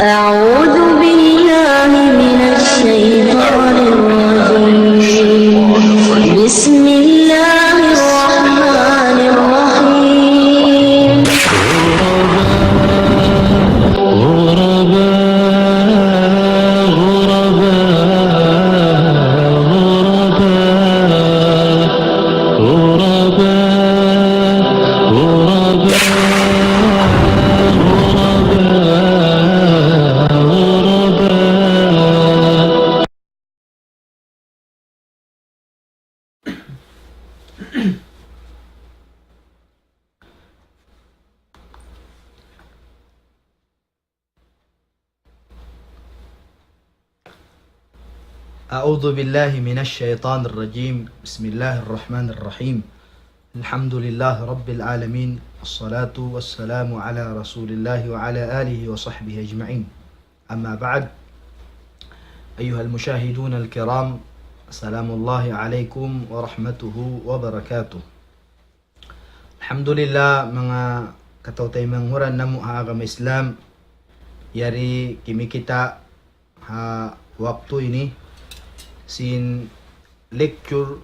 أعوذ بالله من الشيطان الرجيم بسم الله الرحمن الرحيم أعوذ بالله من الشيطان الرجيم بسم الله الرحمن الرحيم الحمد لله رب العالمين الصلاة والسلام على رسول الله وعلى آله وصحبه أجمعين أما بعد أيها المشاهدون الكرام السلام الله عليكم ورحمته وبركاته الحمد لله mga katautay manghuran namo ha agama Islam yari kimi kita ha waktu ini sin lecture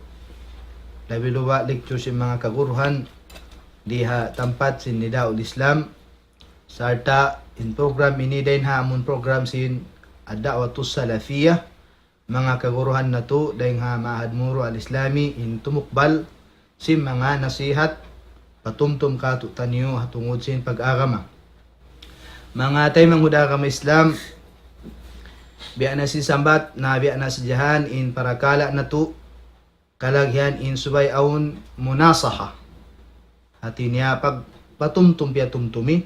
labi luwa lecture sin mga kaguruhan diha tempat sin Nidaul Islam sarta in program ini din ha amon program sin ad-da'watus salafiyah mga kaguruhan na to din ha Ma'had Muro al-Islami in tumukbal sin mga nasihat patumtum kato tanyo hatungod sin pag-agama mga tay manghuda agama Islam biya na si sambat na biya na si jahan in parakala na to kalagyan in subay aun munasaha hati niya pag patumtum biya tumtumi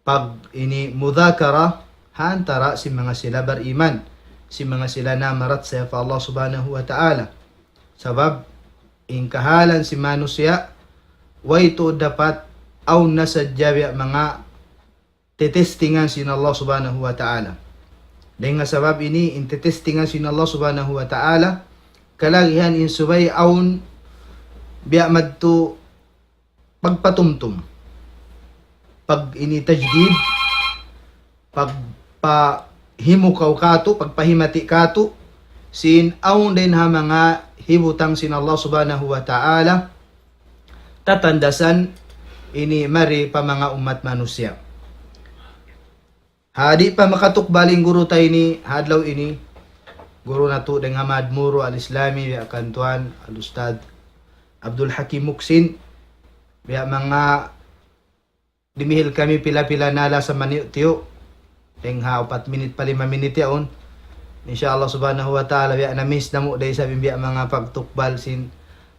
pag ini mudhakara hantara si mga sila beriman si mga sila na marat sa Allah subhanahu wa ta'ala sabab in kahalan si manusia way to dapat aw nasadya biya mga tetestingan sin Allah subhanahu wa ta'ala. Dahil nga sabab ini, intitestingan sin Allah subhanahu wa ta'ala, kalagihan in subay aun biya madto pagpatumtum. Pag ini tajdid, pagpahimukaw kato, pagpahimati kato, sin aun din ha mga hibutang sin Allah subhanahu wa ta'ala, tatandasan ini mari pa mga umat manusia. Hadi pa makatukbaling guru tayo ni hadlaw ini guru na to dengan Ma'had Muro al-Islami biya kantuan al-Ustad Abdul Hakim Muksin biya mga dimihil kami pila-pila nala sa manitiyo deng ha 4 minute pa 5 minute yaon insyaallah subhanahu wa ta'ala biya na miss na mo dahil sabi biya mga pagtukbal sin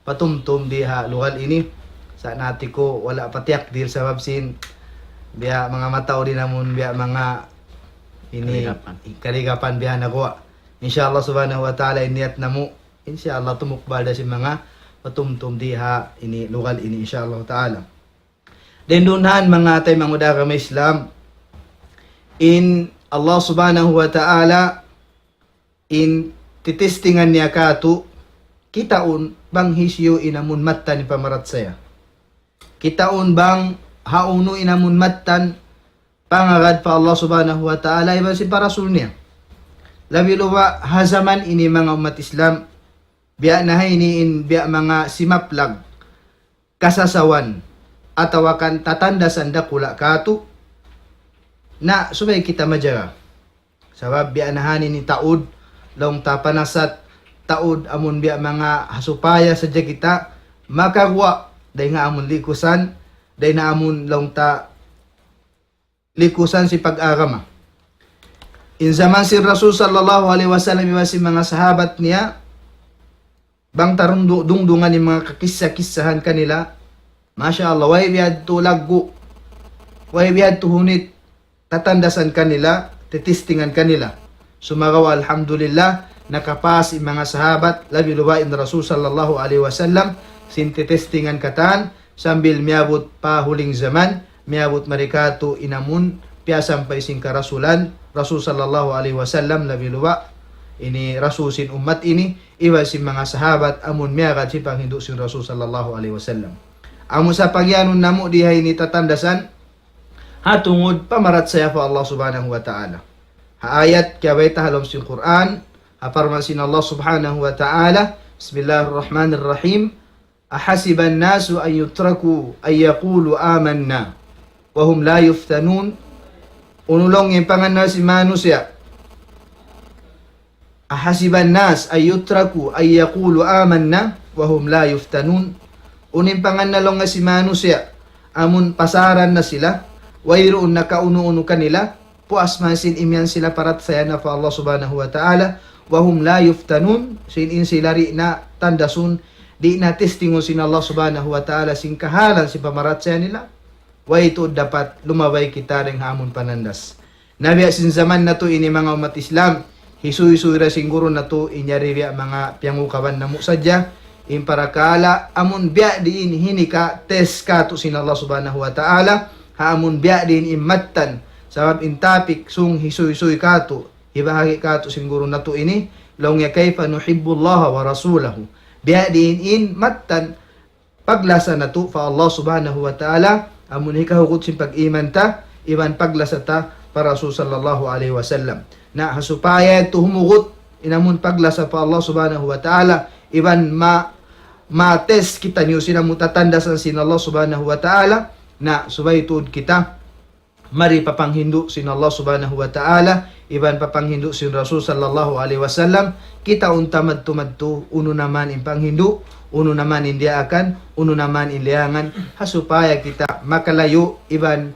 patumtum di ha lugal ini sa nati ko wala patiak dir sabab sin biya mga matao din namon biya mga ini kaligapan biya nakuha insyaallah subhanahu wa ta'ala iniyat namo insyaallah tumukbal da si mga patumtum diha ini lugal ini insyaallah ta'ala then dunhan mga tay manguda kami Islam in Allah subhanahu wa ta'ala in titestingan niya kato kitaon bang hisyo inamun matta ni pamarat saya kitaon bang hauno inamun mattan pangagad pa Allah subhanahu wa ta'ala iba si parasul niya labi luwa hazaman ini mga umat Islam biya na ini in biya mga simaplag kasasawan atawakan tatandasan dakula kato na subay kita majara sabab biya na ni taud long tapanasat taud amon biya mga hasupaya sadya kita makagwa day nga amon likusan day na amon long ta likusan si pag-agama. In zaman si Rasul sallallahu alaihi wasallam si mga sahabat niya bang tarundungan ni mga kakisa-kisahan kanila. Masya Allah, way biyad to laggo, way biyad to hunit, tatandasan kanila, titistingan kanila. Sumagawa alhamdulillah, nakapas yung mga sahabat, labi luwain Rasul sallallahu alaihi wasallam, sintitestingan katan, sambil miabot pa huling zaman, miabot marikato inamun piasam pa ising karasulan Rasul sallallahu alaihi wasallam labi luwa ini Rasul sin umat ini iwa si mga sahabat amun miagad si panghindu sin Rasul sallallahu alaihi wasallam amun sa pagyanon namo diha ini tatandasan hatungod pamarat saya pa Allah subhanahu wa ta'ala. Ayat kaya bay tahalom sin Quran, aparman sin Allah subhanahu wa ta'ala, Bismillahirrahmanirrahim, ahasiban nasu an yutraku ay yaqulu amanna, wahum la yuftanun. Unulong yung pangalan si manusia. Ahasiban nas ay yutraku ay yaqulu amanna, wahum la yuftanun. Uning pangalan nga si manusia, amun pasaran na sila, wayroon na kauno-uno kanila, puas masin imyan sila parat saya na pa Allah subhanahu wa ta'ala, wahum la yuftanun, sinin sila ri na tandasun, di na testingon sin Allah subhanahu wa ta'ala sin kahalan si pamarat saya nila, way ito dapat lumaway kita rin hamon panandas. Nabiya sin zaman na to ini mga umat Islam, hisu-hisu ra siguro na to inyari mga piyangukawan na musadya, imparakala amun biya diin hinika tes ka to sin Allah subhanahu wa ta'ala, haamun biya diin imattan, sabab intapik sung hisu-hisu ka to, ibahagi ka to siguro na to ini, laung ya kayfa nuhibbullaha wa rasulahu, biya diin in mattan, paglasa na to fa Allah subhanahu wa ta'ala, amun hikahukot sin pag-iman ta, iban paglasa ta para Rasul sallallahu alaihi wasallam. Na hasupaya ito humugot, inamun paglasa pa Allah subhanahu wa ta'ala, iban ma-test kita niyo sinamun tatandasan sin Allah subhanahu wa ta'ala, na subay tuod kita, mari papanghindu sin Allah subhanahu wa ta'ala, iban papanghindu sin Rasul sallallahu alaihi wasallam, kita untamad tumadto, uno naman impanghindu, uno naman indiakan, uno naman iliangan, hasupaya kita makalayo, iban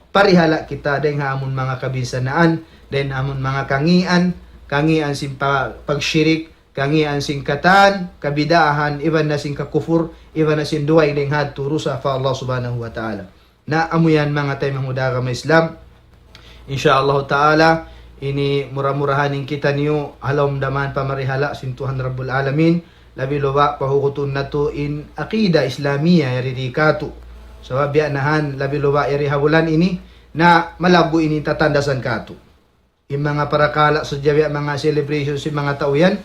parihala kita dahil hamon mga kabinsanaan, dahil hamon mga kangian sin pagsyirik, kangian sin katan, kabidaahan, iban na sin kakufur, iban na sin duway dahil hadto rusa fa Allah subhanahu wa ta'ala. Na amuyan mga tayo mga may Islam, insyaallah ta'ala, ini murah-murahanin kita niyo, halom daman pamarihala sin Tuhan Rabbul Alamin, labi luwa pahukutun na to in akida Islamiyya, yaririkatu. So, biyanahan, labi luwa, irihabulan ini, na malabo ini tatandasan kato. Yung mga parakala sa so, mga celebration si mga tauyan,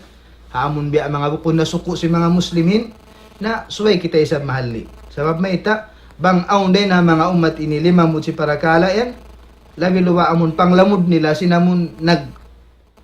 haamon biya mga bukon na suko si mga muslimin, na suway kita isang mahali. Sabab may ita, bang aun din na mga umat ini, limamod si parakala yan, labi luwa amon panglamod nila, sinamon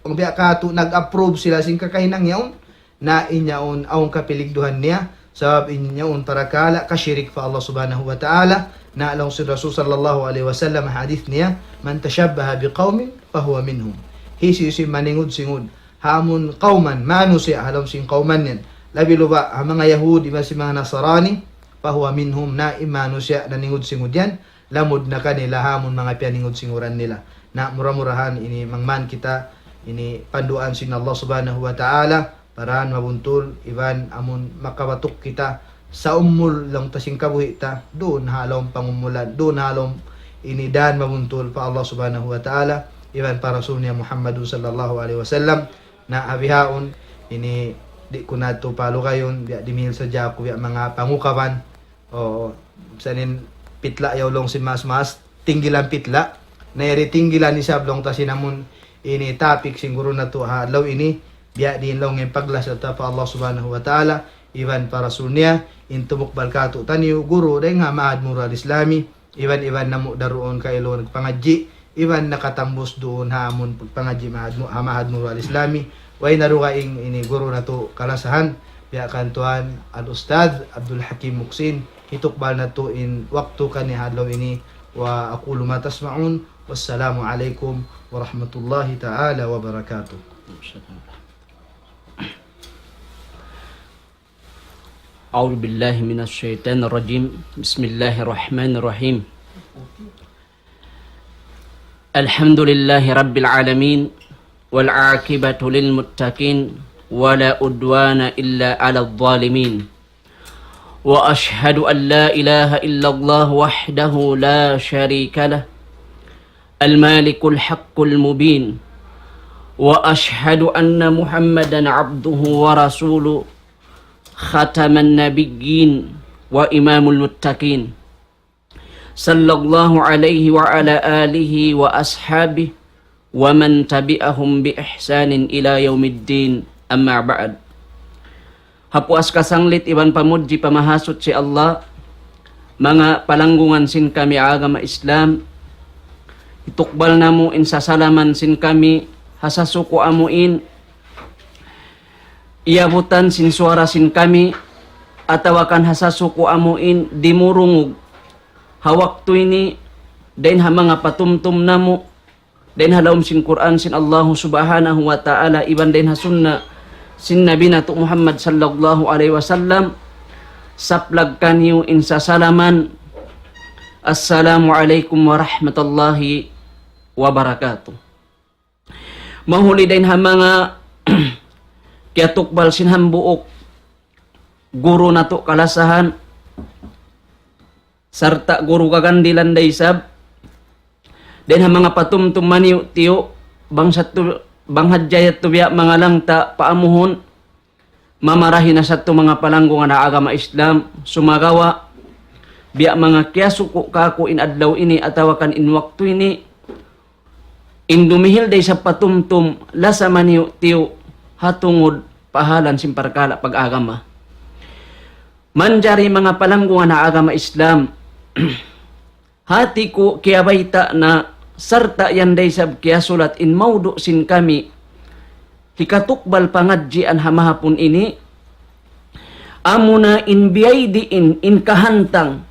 nag-approve sila sin kakahinang yaon, na inyaon aun kapiligduhan niya, sabab inyaon parakala kasyirik fa Allah subhanahu wa ta'ala, na alang si Rasul sallallahu alaihi wasallam hadith niya, man tashabbaha biqaumin fahuwa minhum. Hisi maningud singud, hamon qauman manu siya alam sing qauman yan, labi luba ang mga Yahudi man si mga Nasarani, fahuwa minhum, na imanu siya naningud singud yan, lamod na kanila hamon mga pianingud singuran nila. Na murah-murahan ini mangman kita, ini panduan sin Allah subhanahu wa ta'ala, paraan mabuntul, iban amon makabatok kita sa umul lang tasing kabuhi ta, doon halom pangumulan, doon halom inidan mabuntul pa Allah subhanahu wa ta'ala, iban para sunya Muhammadun sallallahu alaihi wasallam, na abihaon, ini di ko na ito palo kayon, di mihil sa Jaco, mga pangukawan, o sanin pitla yaw long si mas tinggilan pitla, na iri tinggilan ni sablong ta sinamon, ini topic siguro na to halaw ini, biya din long yung paglas at pa Allah subhanahu wa ta'ala, iban para sunya, intumok balkato taniyo, guru, dahil nga maad mural islami, iban na mo daroon kailo nagpangadji, iban nakatambos doon hamon pagpangadji mahad mural islami, way narukaing ini guru na to kalasahan, biya kantuan al-Ustad Abdul Hakim Muksin, hitukbal na to in waktu kanihadlaw ini, wa aqulu ma tasma'un, wassalamu alaikum warahmatullahi ta'ala wabarakatuh. أعوذ بالله من الشيطان الرجيم بسم الله الرحمن الرحيم الحمد لله رب العالمين والعاقبة للمتقين ولا عدوان إلا على الظالمين وأشهد أن لا إله إلا الله وحده لا شريك له المالك الحق المبين وأشهد أن محمدا عبده ورسوله ختم النبيين وإمام المتقين صلى الله عليه وعلى آله وأصحابه ومن تبعهم بإحسان إلى يوم الدين أما بعد. Hapuas kasanglit iban pamudji pamahasot si Allah, mga palanggungan sin kami agama Islam, itukbal na mo in sasalaman sin kami, hasasuko amuin, iabutan sin suara sin kami, atawakan hasasuko amuin, dimurungog, hawak to ini, dahin ha mga patumtum na mo, dahin halawm sin Quran sin Allah subhanahu wa ta'ala, iban dahin ha sunna sin Nabi nato Muhammad sallallahu alaihi wasallam, saplag kanyo in sasalaman. Assalamualaikum warahmatullahi wabarakatuh. Mahuli din ha mga kiatukbal sinhambuok guru na to kalasahan sarta guru kagandilan daysab din ha mga patumtum maniw tiyo banghadjayat to biya mga langta paamuhon mamarahin na sa ito mga palanggo nga na agama Islam, sumagawa, biya mga kiyasuko kako in adlaw ini, atawakan in waktu ini, in dumihil day sa patumtum, lasa maniyo tiyo, hatungod, pahalan simparkala pag-agama. Manjari mga palanggo nga na agama Islam, hati ko kiyabayta na sarta yan day sab kiyasulat in maudo sin kami, hikatukbal pangadji an hamahapon ini amuna in biyaydiin in kahantang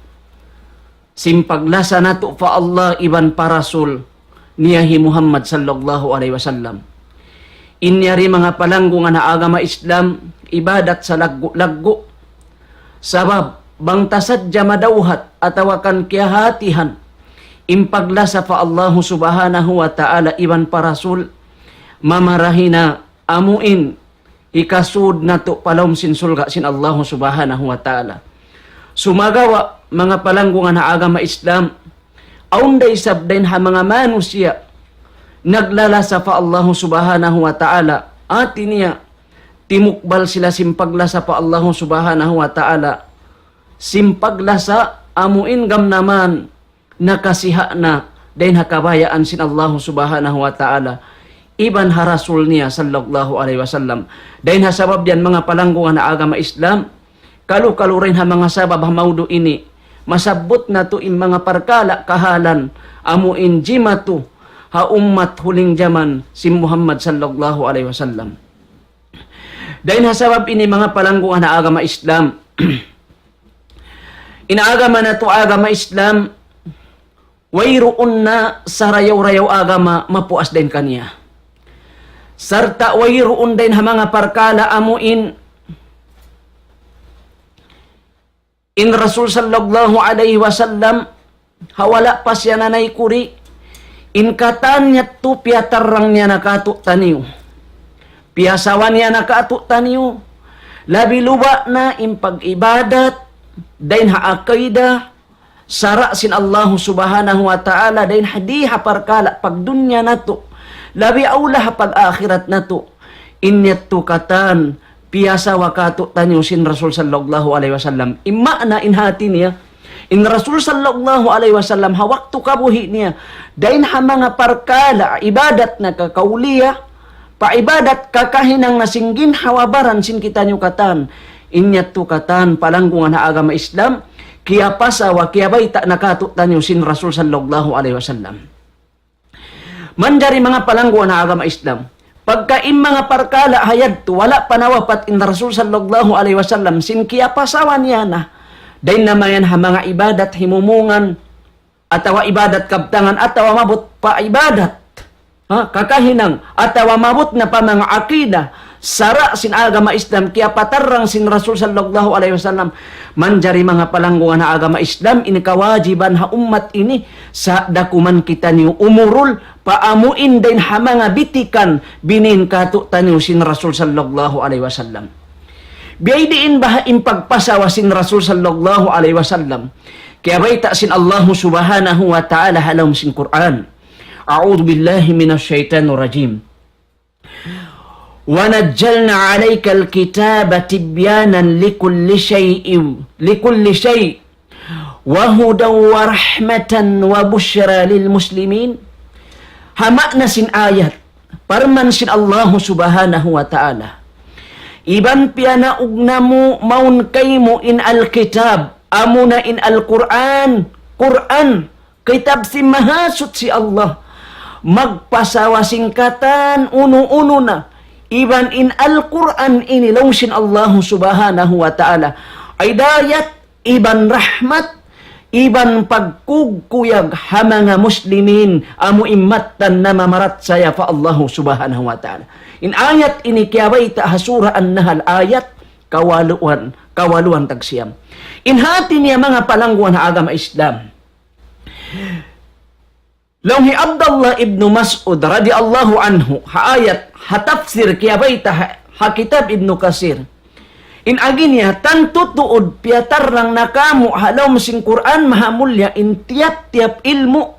simpaglasa nato fa Allah iban parasul niyahi Muhammad sallallahu alaihi wasallam. Inyari mga palanggo nga na agama Islam ibadat sa laggo sabab bang tasadya madawhat atawakan kiyahatihan impaglasa fa Allah subhanahu wa ta'ala iban parasul mamarahina amuin ikasud nato palawm sin sulga sin Allah subhanahu wa ta'ala. Sumagawa mga palanggo nga na agama Islam aunday sabdain ha mga manusia naglalasa fa Allah subhanahu wa ta'ala ati niya timukbal sila simpaglasa pa Allah subhanahu wa ta'ala simpaglasa amuin gam naman nakasiha na dahin hakabayaan sin Allah subhanahu wa ta'ala iban ha rasul niya sallallahu alaihi wasallam. Dahin ha sabab yan mga palanggo nga na agama Islam, kalu-kalu rin ha mga sabab ha maudo ini, masabot na to in mga parkala kahalan, amuin jimatu ha ummat huling jaman si Muhammad sallallahu alaihi wasallam. Dahin ha sabab ini mga palanggo nga na agama Islam, inaagama na to agama Islam, wayroon na sa rayaw-rayaw agama mapuas din kaniya. Sarta wayroon din ha mga parkala amuin in Rasul sallallahu alaihi wasallam hawala pa siya nanay kuri in katan niya to piyatarang niya nakato taniyo piyasawan niya nakato taniyo labi luba na in pag-ibadat dahin ha akida sara sin Allah subhanahu wa ta'ala dahin hadiha parkala pagdunya na to labi aula pag-akhirat na to inyat to katan piyasa wakato tanyo sin Rasul sallallahu alaihi wasallam imma na inhati niya in Rasul sallallahu alaihi wasallam hawak to kabuhi niya dahin ha mga parkala ibadat na kakauliya paibadat kakahinang nasinggin hawabaran sin kita nyo katan inyat to katan palanggungan ha agama Islam kiya pasawa kiya bayta nakato tanyo sin Rasul sallallahu alaihi wasallam. Manjari mga palanggo na agama Islam. Pagkain mga parkala hayad to, wala panawapat in Rasul sallallahu alaihi wasallam, sin kiya pasawan niya na. Dahin naman ha mga ibadat himumungan, atawa ibadat kabtangan, atawa mabot pa ibadat. Kakahinang, atawa mabot na pa mga akida, sara sin agama Islam, kiya patarang sin Rasul sallallahu alaihi wasallam. Manjari mga palanggo na agama Islam, inikawajiban ha ummat ini, sa dakuman kita niyo umurul, paamuin din ha mga bitikan, binin kato taniyo sin Rasul sallallahu alaihi wasallam. Biyay diin ba pagpasawa sin Rasul sallallahu alaihi wasallam, kaya bayta sin Allah subhanahu wa ta'ala halawm sin Quran. A'udhu billahi minasyaitanir rajim. وَنَجَّلْنَا عَلَيْكَ الْكِتَابَ تِبْيَانًا لِكُلِّ شَيْءٍ وَهُدًى وَرَحْمَةً وَبُشْرَى لِلْمُسْلِمِينَ. Hamakna sin ayat parman sin Allah subhanahu wa ta'ala iban piyana ugna mo maun kay mo in al-kitab amo na in Al-Quran, Quran, kitab si mahasot si Allah, magpasawa singkatan, uno-uno na, iban in Al-Quran inilongsin Allah subhanahu wa ta'ala, ay dayat, iban rahmat, iban pagkugkuyag ha mga muslimin, amo immatan na mamarat saya fa Allah subhanahu wa ta'ala. In ayat ini kiyaway ta hasura an nahal ayat, kawaluan tagsiyam. Inhati niya mga palangguan na agama Islam. Lawhi Abdullah ibn Mas'ud radiyallahu anhu, haayat, hatafsir kiyabay ha kitab Ibn Kasir. In agi niya, tanto tuod, piyatar lang nakamu, halaw masing Quran, mahamulya, in tiap-tiap ilmu,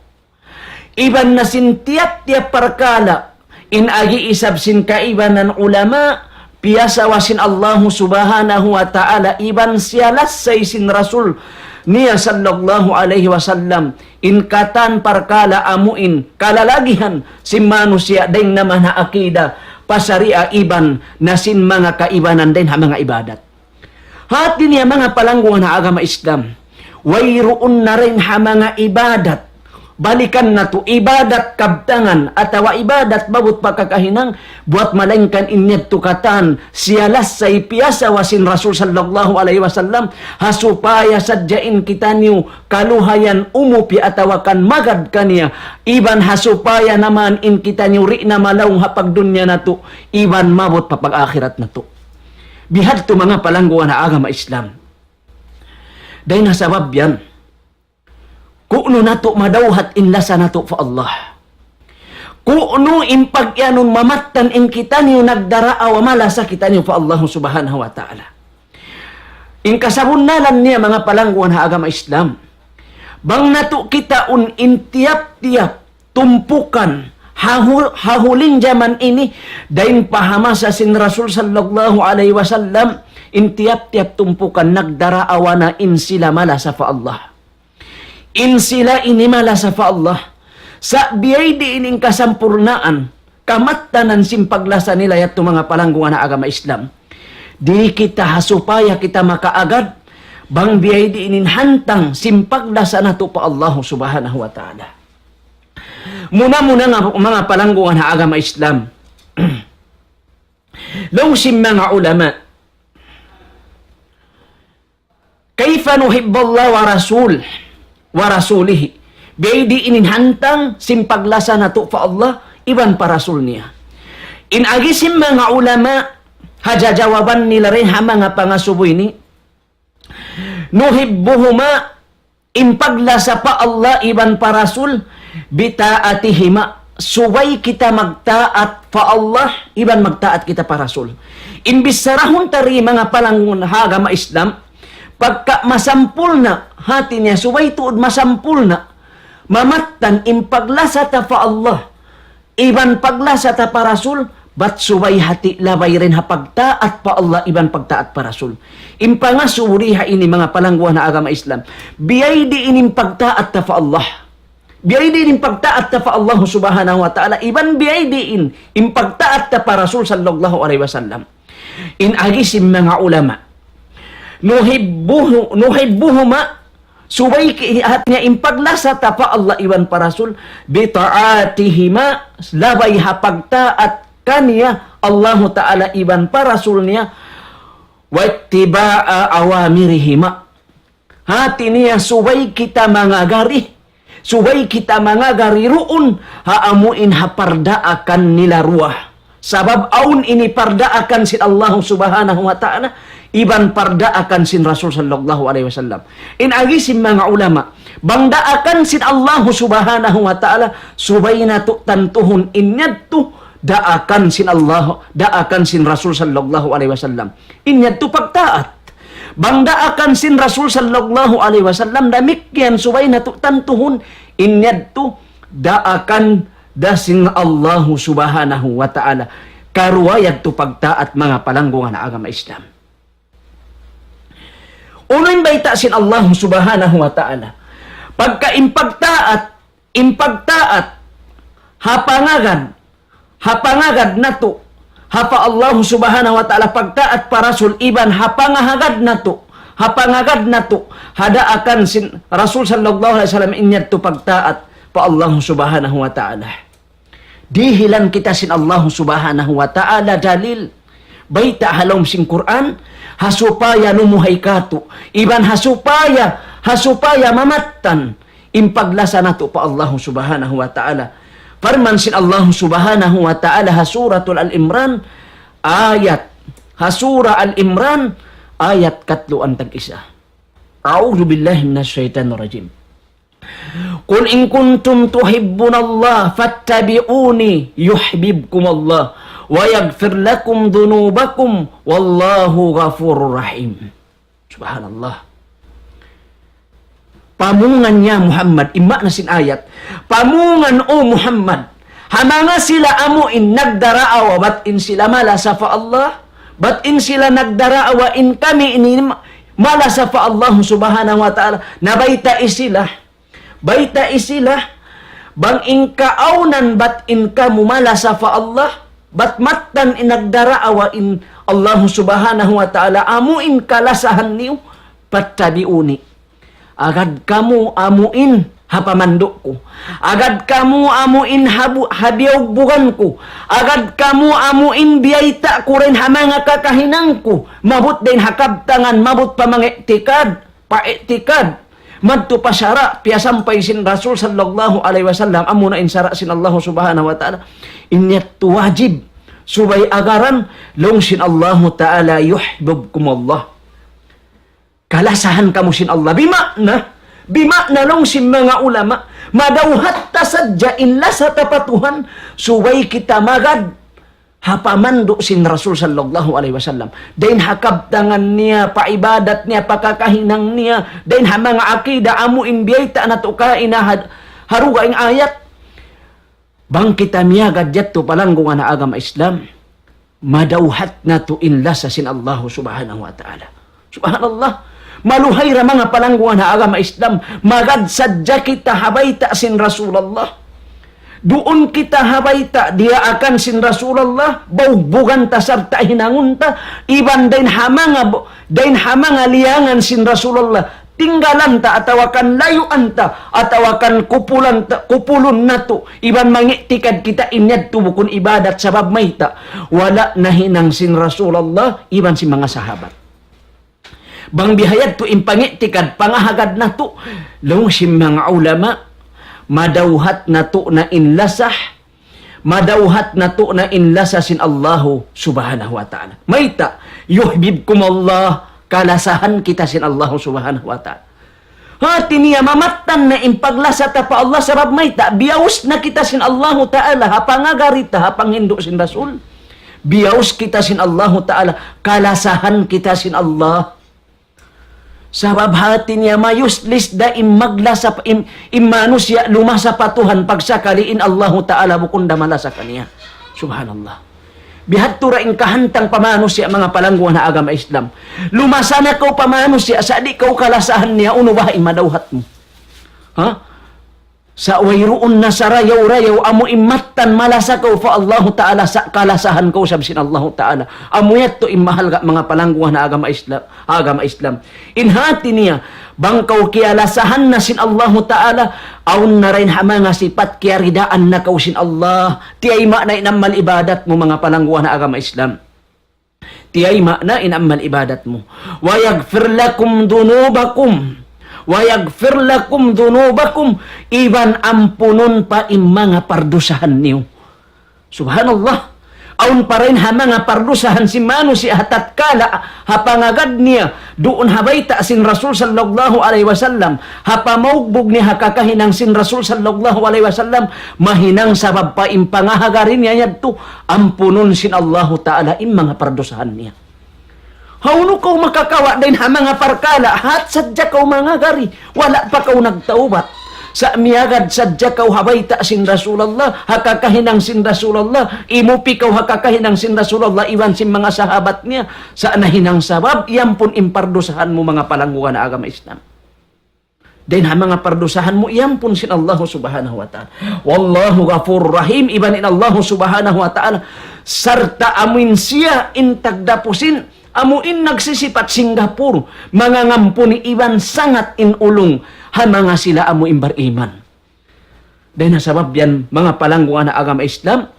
iban na sin tiap-tiap parkala, in agi isab sin kaiban ng ulama, piyasawasin Allah subhanahu wa ta'ala, iban siyalas say sin Rasul niya sallallahu alaihi wasallam, in katan parkala amuin, kalalagihan, si manusia ding naman na akida, pasaria iban na sin mga kaibanan din ha mga ibadat. Hati niya mga palangguan na agama Islam, wayroon na rin ha mga ibadat, balikan na to, ibadat kabtangan, atawa ibadat babut pagkakahinang, buat malengkan inyat tukatan, siyalas sa ipiyasa wasin Rasul sallallahu alaihi wasallam, hasupaya sadyain kita niyo, kaluhayan umupi atawakan magad kaniya, iban hasupaya naman in kita niyo, ri na malawng hapag dunya na to, iban mabot papag-akhirat na to. Bihad to mga palangguan na agama Islam. Dahil nasabab yan, kuno nato madawhat inlasa nato fa Allah. Kuno impagyanon mamatan in kita niyo nagdaraa wa malasa kita niyo fa Allah subhanahu wa ta'ala. In kasabunalan niya mga palangguan ha agama Islam. Bang nato kita in tiap-tiap tumpukan hahuling zaman ini dain pahamasa sin Rasul sallallahu alaihi wasallam in tiap-tiap tumpukan nagdaraawa na in sila malasa fa Allah. In sila inimala sa fa Allah, sa biyay di ining kasampurnaan, kamatanan simpaglasa nila yato mga palangguan na agama Islam. Di kita hasupaya kita makaagad, bang biyay di inin hantang simpaglasa na to pa Allah subhanahu wa ta'ala. Muna-muna nga mga palangguan na agama Islam. Lungsim mga ulama, kayfa nuhibballah wa rasul, wa rasulihi, biyay inin hantang simpaglasa na to fa Allah, iban pa rasul niya. In agisim mga ulama, hajajawaban nila rin ha mga pangasuboy ni, nuhibbuhuma, impaglasa pa Allah, iban pa rasul, bitaatihima, suway kita magtaat fa Allah, iban magtaat kita pa rasul. Imbis sarahon tari mga palangon agama Islam, pagka masampul na hati niya, suway tuod masampul na, mamatan impaglasa ta fa Allah, iban paglasa ta pa rasul, bat suway hati labay rin ha pagtaat pa Allah, iban pagtaat pa rasul. Impangasuri ha ini mga palangguan na agama Islam, biyay di inim pagtaat ta fa Allah, biyay di inim pagtaat ta fa Allah subhanahu wa ta'ala, iban biyay di impagtaat ta pa rasul sallallahu alaihi wasallam. In agisim mga ulama, nuhibbuhuma, subay at niya impaglasa ta pa Allah iwan pa rasul, bitaatihima, labay hapagtaat kaniya Allah ta'ala iban pa rasul niya, wattiba'a awamirihima, hati niya subay kita mga gari, subay kita mga gari ruun, haamuin hapardaakan nila ruah, sabab aun ini pardaakan si Allah subhanahu wa ta'ala, iban pardaakan sin Rasul sallallahu alaihi wasallam. In agisim mga ulama, bangdaakan sin Allah subhanahu wa ta'ala, subay na to tantuhon inyad to, daakan sin Allah, daakan sin Rasul sallallahu alaihi wasallam. Inyad to pagtaat. Bangdaakan sin Rasul sallallahu alaihi wasallam, damikyan subay na to tantuhon, inyad to, daakan dasin Allah subhanahu wa ta'ala. Karuwayag to pagtaat mga palanggungan na agama Islam. Unoy bayta sin Allah subhanahu wa ta'ala, pagka impagtaat, hapangagad na to, hapa Allah subhanahu wa ta'ala pagtaat pa rasul, iban hapangahagad na to, hapangagad na to, hada akan sin Rasul sallallahu alaihi wasallam inyad to pagtaat pa Allah subhanahu wa ta'ala. Dihilan kita sin Allah subhanahu wa ta'ala dalil. Baita halom sin Quran, hasupaya lumuhay kato. Iban hasupaya mamatan. Impaglasa na to pa Allah subhanahu wa ta'ala. Farman sin Allah subhanahu wa ta'ala hasuratul Al-Imran, Hasura Al-Imran, ayat 3 A'udzu billahi minasyaitonir rajim. Qul in kuntum tuhibbunallah fattabi'uni yuhibbukumullah wa yaghfir lakum dhunubakum wallahu ghafurur rahim. Subhanallah. Pamungan niya Muhammad, imma na sin ayat. Pamungan o Muhammad, hamanga sila amuin nagdaraawa, batin sila malasa fa Allah, batin sila nagdaraawa in kami ini malasa fa Allah subhanahu wa ta'ala, nabaita isila, baita isila, bang in kaaunan bat in kamu malasa fa Allah, bat matan inagdaraawa in Allah subhanahu wa ta'ala, amuin kalasahan niyo, pattabiuni. Agad kamu amuin hapamandok ko. Agad kamu amuin habiyaugbugan ko. Agad kamu amuin biyayta ko rin hamanga kakahinang ko. Mabut din hakabtangan, mabut pa mga paetikad. Madto pasyara, piyasampay sin Rasul sallallahu alaihi wasallam, amuna insara sin Allah subhanahu wa ta'ala. Inyat wajib, subay agaran, long sin Allah ta'ala yuhibbukum Allah. Kalasahan kamu sin Allah. Bimakna long sin mga ulama, madawhat ta sadya inla sa tapatuhan, suway kita magad, hapamando sin Rasul sallallahu alaihi wasallam. Dain hakabtangan niya, paibadat niya, pakakahinang niya, dain hamanga akida, amuin biyayta na to kainahad, haruga ing ayat. Bang kita miyagad yato palanggo nga na agama Islam, madawhat na to inla sa sin Allah subhanahu wa ta'ala. Subhanallah. Maluhay ra mga palangguan na agama Islam, magad sadya kita habayta sin Rasulullah. Doon kita habayta, dia akan sin Rasulullah, baubugan ta sarta hinangun ta, iban dain hamanga liangan sin Rasulullah, tinggalan ta atawakan layuan ta, atawakan kupulun na to, iban mangiktikad kita inyad to bukun ibadat sabab may ta, wala nahinang sin Rasulullah, iban si mga sahabat. Bang bihayad to impangiktikad, pangahagad na to, long si mga ulama, madawhat na to na inlasah, madawhat na to na inlasah sin Allahu subhanahu wa ta'ala. Mayta, yuhibbukum Allah, kalasahan kita sin Allahu subhanahu wa ta'ala. Hati niya mamatan na impaglasa ta pa Allah sabab mayta, biyaus na kita sin Allahu ta'ala, hapangagarita, hapang hindo sin Rasul. Biyaus kita sin Allahu ta'ala, kalasahan kita sin Allah. Sabab hati niya mayuslis da imaglasa imanusya lumasa patuhan pagsakaliin Allah ta'ala bukunda malasa kaniya. Subhanallah. Bihat tura ing kahantang pamanusya mga palangguan na agama Islam. Lumasa na kau pamanusya sa di kau kalasahan niya unubahin madawhat mo. Ha? Sa wayroon na sa rayaw-rayaw, amo imatan malasa ko fa Allah ta'ala sa kalasahan ko sabsin Allah ta'ala. Amo yato imahal mga palangguhan na agama Islam. Inhati niya, bangkaw kialasahan na sin Allah ta'ala, aun na rin hamanga sipat kiaridaan na kausin Allah. Tiyay ma na inamal ibadat mo mga palangguhan na agama Islam. Tiyay ma na inamal ibadat mo. Wa yaghfir lakum dunubakum. Wa yaghfir lakum dhunubakum, iban ampunon pa mga pardusahan niyo. Subhanallah. Aun pa rin mga pardusahan si manu si hatat kala hapangagad niya doon habayta sin Rasul sallallahu alaihi wasallam, hapamaugbog ni hakakahinang sin Rasul sallallahu alaihi wasallam, mahinang sabab pa impangahagarin niya yadto ampunon sin Allahu ta'ala mga pardusahan niya. Hauno kau makakawa din mga parkala, hat sadya kau mga gari, wala pa kau nagtaubat. Sa miyagad sadya kau habayta sin Rasulullah, hakakahinang sin Rasulullah, imupi kau hakakahinang sin Rasulullah, iwan sin mga sahabat niya, sa nahinang sabab, iyan pun impardusahan mo mga palangguan na agama Islam. Then mga pardusahan mo, iyan pun sin Allah subhanahu wa ta'ala. Wallahu ghafurur rahim, ibanin Allah subhanahu wa ta'ala, sarta amin siya intagdapusin, Amuin nagsisipat Singapore, mga ngampo ni Iban sangat inulong, ha mga sila amuin bariman. Dahil nasabab yan, mga palangguan na agama Islam,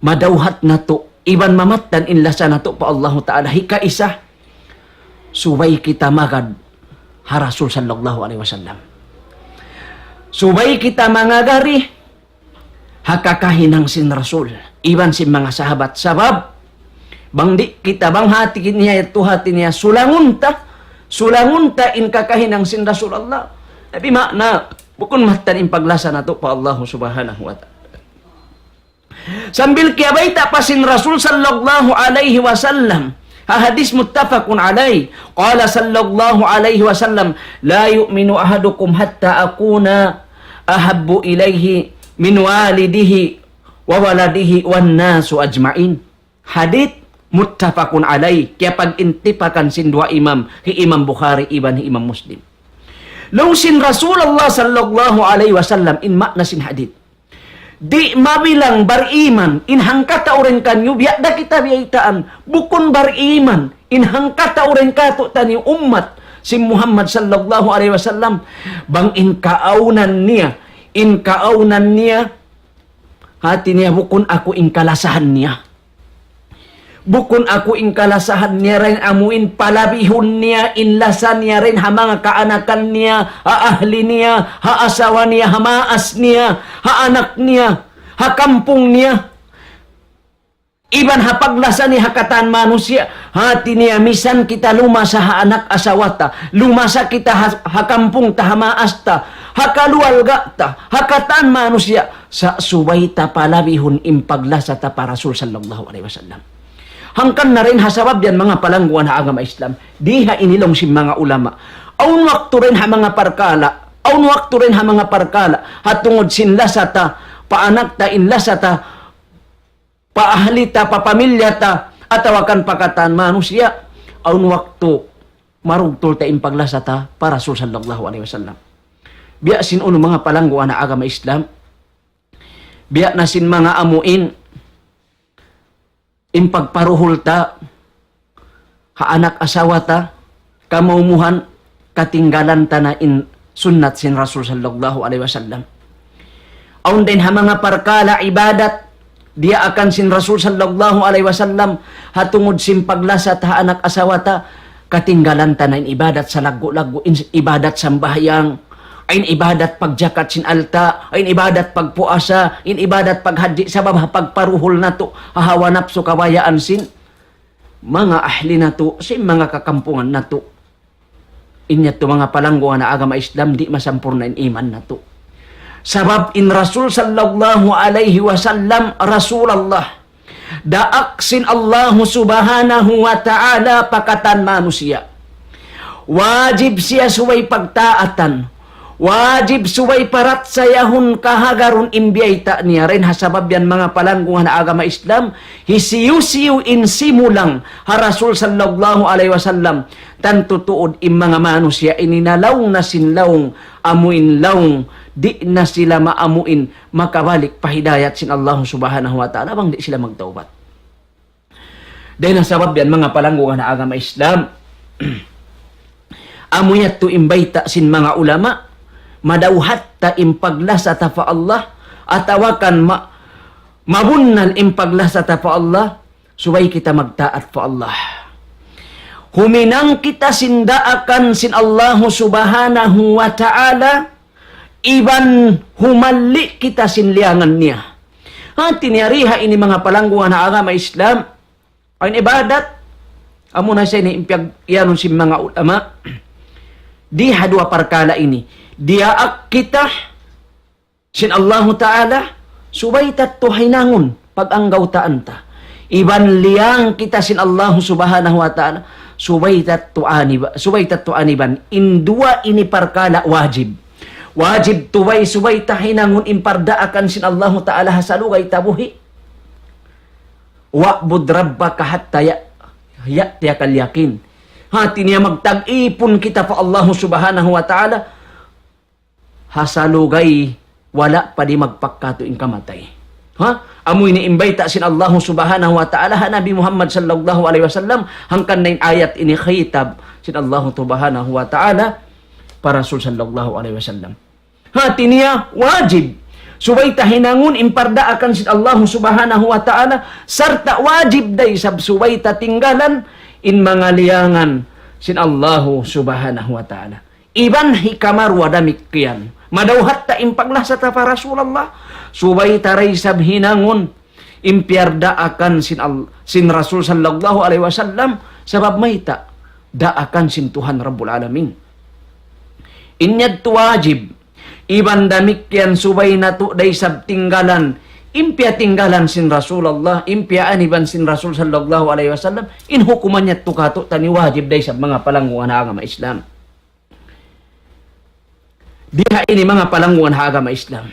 madawhat na to, Iban mamatan inlasa na to pa Allah Ta'ala, hika isa, subay kita magad, ha Rasul sallallahu alaihi wasallam. Subay kita mangagari, hakakahinang sin Rasul, Iban sin mga sahabat, sabab, bang di kita bang hati niya ito hati niya sulangunta in kakahinang sin Rasulullah. Tapi makna bukun matan in paglasa na to pa Allah subhanahu wa ta'ala. Sambil kiabay ta pa sin Rasul sallallahu alaihi wasallam. Hadis muttafaqun alaihi. Qala sallallahu alaihi wasallam, la yu'minu ahadukum hatta akuna ahabbu ilaihi min walidihi wa waladihi wan nasu ajmain. Hadith muttafaqun alay, kaya pag-intipakan sin dua imam, hi Imam Bukhari, iban hi Imam Muslim. Long sin Rasulullah sallallahu alaihi wasallam, in makna sin hadith. Di mabilang bariman, in hangkata uren kanyo, biya da kita biyaitaan, bukon bariman, in hangkata uren kato tani ummat, si Muhammad sallallahu alaihi wasallam, bang in kaaunan niya, hati niya, bukon ako in kalasahan niya. Bukon ako ing kalasahan niya rin, amuin palabihon niya, inlasan niya rin, ha mga kaanakan niya, ha ahli niya, ha asawa niya, ha maas niya, ha anak niya, ha kampung niya. Iban ha paglasa niya, ha katan manusia, hati niya, misan kita lumasa ha anak asawata, lumasa kita ha kampung ta, ha maas ta, ha kalualga ta, ha katan manusia, sa subay ta palabihon impaglasa ta para Rasul sallallahu alaihi wasallam. Hangkan na rin hasabab yan mga palangguan ha agama Islam. Diha inilong si mga ulama. Aun wakto rin ha mga parkala. Hatungod sin lasata, paanak ta in lasata, paahli ta, papamilya ta, atawakan pakatan manusia. Aun wakto, marugtol ta in paglasata para Rasul sallallahu alaihi wasallam. Biya sin uno mga palangguan ha agama Islam. Biya na sin mga amuin, in pagparuhol ta, ha anak asawa ta, kamaumuhan, katinggalan ta na in sunnat sin Rasul sallallahu alaihi wasallam. Aun din ha mga parkala ibadat, dia akan sin Rasul sallallahu alaihi wasallam, hatungod sin paglasat ha anak asawa ta, katinggalan ta na in ibadat sa lago-lago, in ibadat sambahyang, in ibadat pagjakat sin alta, in ibadat pagpuasa, in ibadat paghaddi sa baba, pagparuhol na to, hahawanap so kawayaan sin mga ahli na to, sin mga kakampungan na to. Inya to mga palangguan na agama Islam, di masampurna in iman na to. Sabab in Rasul sallallahu alaihi wasallam, Rasulullah, daak sin Allah subhanahu wa ta'ala pakatan manusia. Wajib siya suway pagtaatan, wajib suway parat sayahun kahagaron imbiyayta niya rin hasabab yan mga palangguhan na agama Islam, hisiyu-siyu in simulang ha Rasul sallallahu alaihi wasallam, tantutuod in mga manusia ininalaw na sinlawng, amuin lawng, di na sila maamuin, makabalik pahidayat sin Allah subhanahu wa ta'ala, bang di sila magtaubat. Dahil nasabab yan mga palangguhan na agama Islam, amuyat to imbayta sin mga ulama, madawhat ta impaglasa ta fa Allah, atawakan mabunnal impaglasa ta fa Allah, subay kita magtaat fa Allah. Huminang kita sindaakan sin Allah subhanahu wa ta'ala, iban humalli kita sinliangan niya. Hati niyariha ini mga palangguan na agama Islam, ang ibadat, amo na siya ni impyag yanon si mga ulama, di hadwa parkala ini, diaak kita sin Allah Ta'ala, subay tatto hinangon pag-anggaw taan ta. Iban liyang kita sin Allah subhanahu wa ta'ala, subay tatto aniban, indua ini parkala wajib. Wajib tuway subay tahinangon imparda akan sin Allah Ta'ala hasalugay tabuhi. Wa'bud rabbaka hatta ya'tiyakal yakin. Hati niya magtag-ipon kita pa Allah subhanahu wa ta'ala, hasalugay wala pa di magpagkatuing kamatay. Ha? Amoy ni imbayta sin Allah subhanahu wa ta'ala ha Nabi Muhammad sallallahu alaihi wasallam hangkan na ayat ini khitab sin Allah subhanahu wa ta'ala para Rasul sallallahu alaihi wasallam. Ha tiniya wajib subay tahinangon imparda akan sin Allah subhanahu wa ta'ala sarta wajib day sab subay tinggalan in mga liangan sin Allah subhanahu wa ta'ala. Iban hikamar wadamikyan. Madawhat ta impaglasa ta para Rasulullah. Subay taray sab hinangon impiyarda akan sin Rasul sallallahu alaihi wasallam sabab mayta da akan sin Tuhan Rabbul Alamin. Inyad tu wajib iban damikyan subay nato day sab tinggalan impya tinggalan sin Rasulullah impyaan iban sin Rasul sallallahu alaihi wasallam in hukuman niya tukato tani wajib day sab mga palanguan ha agama Islam. Diha ini mga palanguan ha agama Islam.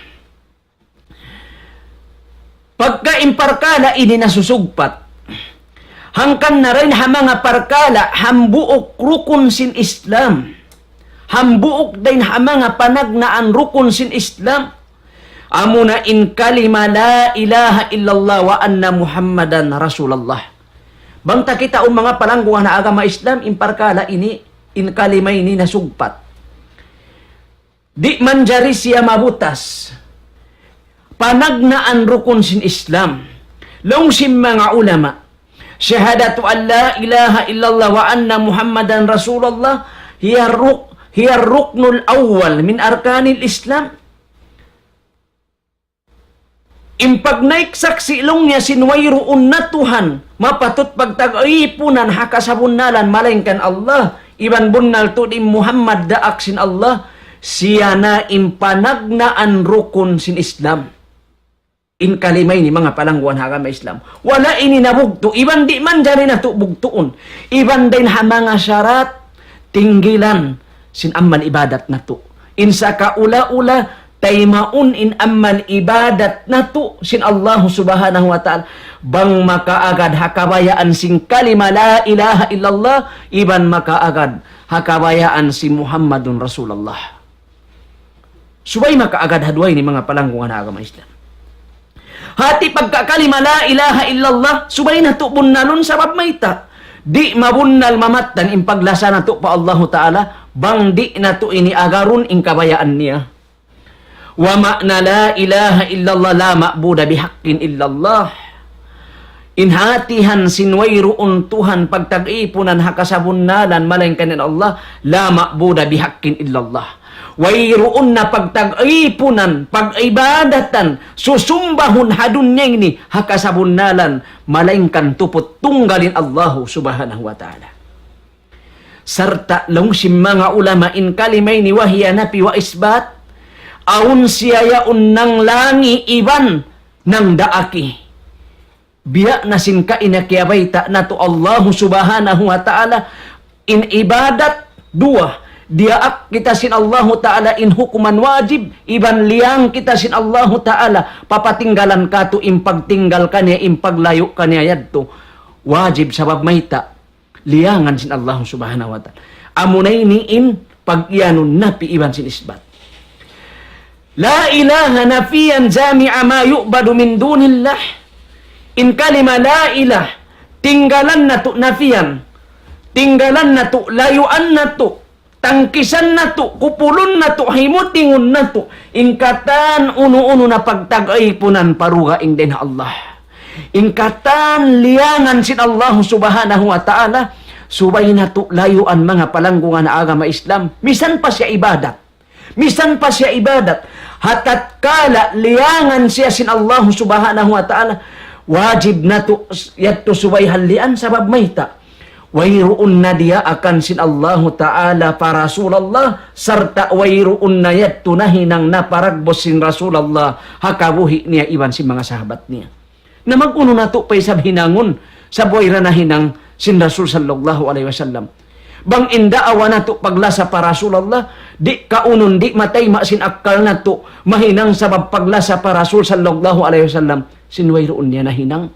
Pagka imparkala ini nasusugpat, hangkan na rin ha mga parkala hambuok rukun sin Islam. Hambuok din ha mga panagnaan rukun sin Islam. Amo na in kalima la ilaha illallah wa anna Muhammadan Rasulullah. Bangta kita mga palangguan na agama Islam, imparkala ini, in kalima ini nasugpat. Di manjari siya mabutas. Panagnaan rukun sin Islam. Long sim mga ulama. Syahadatu an la ilaha illallah wa anna Muhammadan Rasulullah hiya ruknul awwal min arkanil Islam. Impagnaik saksi ilong niya sinwayroon na Tuhan mapatut pagtag-ipunan hakasabunnalan malengkan Allah iban bunnal to di Muhammad daak sin Allah siya na impanagnaan rukun sin Islam. In kalimay ni mga palangguan agama Islam. Wala ini nabugto. Iban di man dyan na bugtuon. Iban din ha mga syarat tinggilan sin amman ibadat na to. Insa ka ula-ula taymaun in amman ibadat na to sin Allah subhanahu wa ta'ala. Bang makaagad hakabayaan sin kalima la ilaha illallah. Iban makaagad hakabayaan si Muhammadun Rasulullah. Subay makaagad hadway ni mga palangguan agama Islam. Hati pagkakalima la ilaha illallah, subay na to bunnalon sabab mayta. Di mabunnal mamatan impaglasa na to pa Allah Ta'ala, bang di na to ini agarun ing kabayaan niya. Wa ma'na la ilaha illallah la ma'buda bihaqqin illallah. Inhatihan sinwayroon Tuhan pagtag-ipunan hakasabunnalan malengkanin Allah la ma'buda bihaqqin illallah. Wayroon na pagtag-ipunan, pag-ibadatan, susumbahun hadun niya ini, hakasabunnalan, malengkan tupot tunggalin Allah subhanahu wa ta'ala. Sarta lungsim mga ulama in kalimay ni wahiya napi wa isbat, aun siyayaun ng langi iban ng daaki. Biya na sinka inakiyabayta na to Allah subhanahu wa ta'ala in ibadat dua. Diaak kita sin Allah Ta'ala in hukuman wajib. Iban liyang kita sin Allah Ta'ala. Papatinggalan ka to impagtinggal ka niya, impaglayo ka niya yadto. Wajib sabab mayta. Liyangan sin Allah Subhanahu wa Ta'ala. Amunay ni in pag-iyanon napi iban sin isbat. La ilaha nafiyan jami'a ma yu'badu min dunillah. In kalima la ilah. Tinggalan na to nafiyan. Tinggalan na to, layuan na to. Tangkisan na to, kupulon na to, himutingon na to, ingkatan uno-uno na pagtag-ipunan paruga ing din Allah. Ingkatan liyangan sin Allah subhanahu wa ta'ala, subay na to layuan mga palanggungan na agama Islam, misan pa siya ibadat. Misan pa siya ibadat. Hatat kala liyangan siya sin Allah subhanahu wa ta'ala, wajib na to, yadto subay halian sabab mayta. Wayroon na dia akan sin Allah Ta'ala para Rasulullah sarta wayroon na yat tunahin ng naparagbos sin Rasulullah hakabuhi niya iban si mga sahabat niya. Na mag-uno na to pa'y sabhinangon sa buhay ranahinang sin Rasul sallallahu alaihi wasallam. Bang indaawa na to paglasa para Rasulullah di kaunon di matay masin akal na to mahinang sabab paglasa para Rasul sallallahu alaihi wasallam sin wayroon niya na hinang.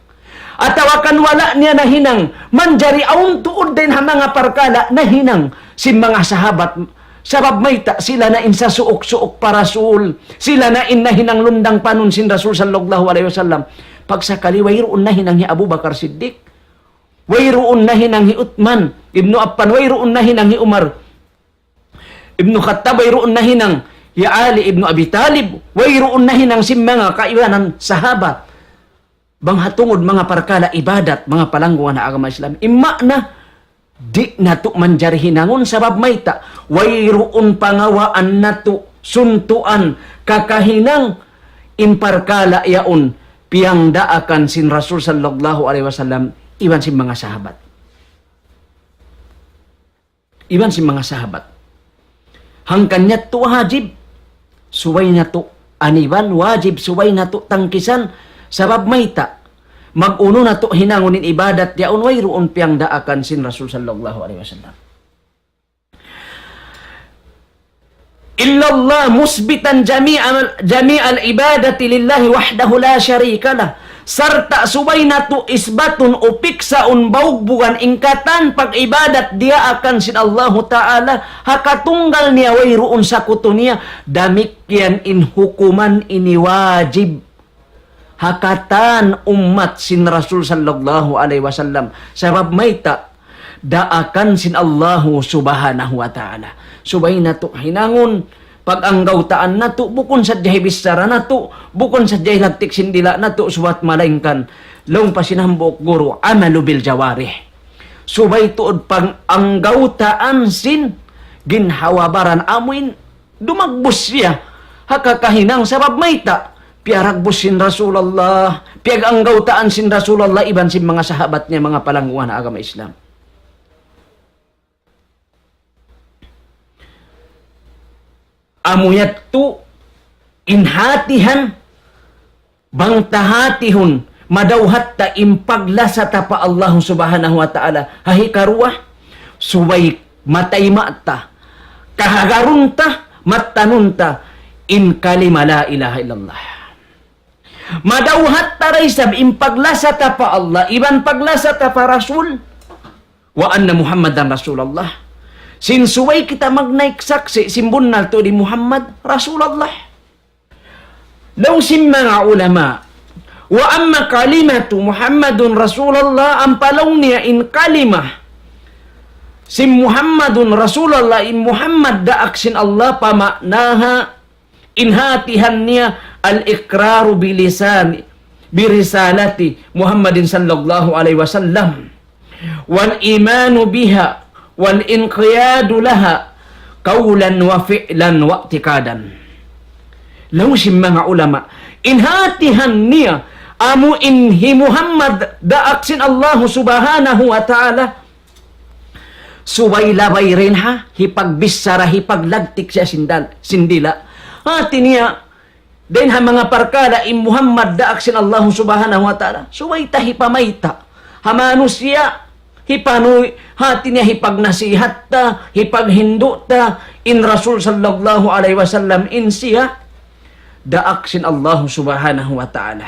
At tawakan wala niya na hinang, manjari aun tuod din ha mga parkala na hinang si mga sahabat Sabab may ta, sila na in sa suok-suok para Rasul. Sila na in na hinanglundang panon sin Rasul sallallahu alaihi wasallam. Pag sakali, wayroon na hinang hi Abu Bakar Siddiq. Wayroon na hinang hi Uthman Ibnu Affan. Wayroon na hinang hi Umar Ibnu Khattab. Wayroon na hinang hi Ali Ibnu Abi Talib. Wayroon na hinang si mga kaiwanan sahaba. Banghatungod mga parkala ibadat, mga palangguan na agama Islam. Imma na, di na to manjar hinangon sabab may ta. Wayroon pangawaan na to, suntuan, kakahinang imparkala yaon, piyang daakan sin Rasul sallallahu alaihi wasallam, iwan si mga sahabat. Iwan si mga sahabat. Hangkan niya to hajib, suway na to aniban, wajib suway na to tangkisan, sabab may ta, mag-uno na to hinangonin ibadat yaon wayroon piyang daakan sin Rasul sallallahu alaihi wasallam. Illallah musbitan jami'al ibadati lillahi wahdahu la syarika lah. Sarta subay na to isbatun o piksaun baugbugan ingkatan pag-ibadat dia akan sin Allah Ta'ala hakatunggal niya wayroon sa kuto niya damikyan in hukuman iniwajib hakatan umat sin Rasul sallallahu alaihi wasallam sabab may ta daakan sin Allah subhanahu wa ta'ala. Subay na to hinangon pag ang gautaan na to bukon sa jahay bisara na to bukon sa jahay lagtik sindila na to suwat malaingkan long pasinambok guru amalu bil jawarih. Subay tuod pang ang gautaan sin ginhawabaran amuin dumagbus siya hakakahinang sabab may ta piaragbus sin Rasulullah, piag ang gautaan sin Rasulullah, iban sin mga sahabat niya, mga palangguan na agama Islam. Amuyat tu, inhatihan, bangtahatihun, madawhat ta impaglasa ta pa Allah subhanahu wa ta'ala, hahikaruah, suway matayma ta, kahagarun ta, matanun ta, in kalima la ilaha illallah. Madawhat taray sab impaglasa ta pa Allah, iban paglasa ta pa Rasul, wa anna Muhammadan Rasulullah. Sinsuway kita magnaik saksi, simbunal to di Muhammad Rasulullah. Law sim mga ulama, wa amma kalimatu Muhammadun Rasulullah, ang palong niya in kalimah, sim Muhammadun Rasulullah, in Muhammad daaksin Allah pamaknaha, inhatihan niya al-ikraru bilisan birisalati Muhammadin sallallahu alaihi wasallam wal imanu biha wal inqiyadu laha qawlan wa fi'lan wa i'tikadan. Law si mga ulama inhatihan niya amu inhi Muhammad daaksin Allah subhanahu wa ta'ala suway labay rin ha hipagbisara hipaglagtik siya sindila hati niya din ha mga parkada in Muhammad daaksin Allah subhanahu wa ta'ala suway ta hipamayta hamano siya hipanoy hati niya hipagnasihat ta hipaghindo ta in Rasul sallallahu alaihi wasallam in siya daaksin Allah subhanahu wa ta'ala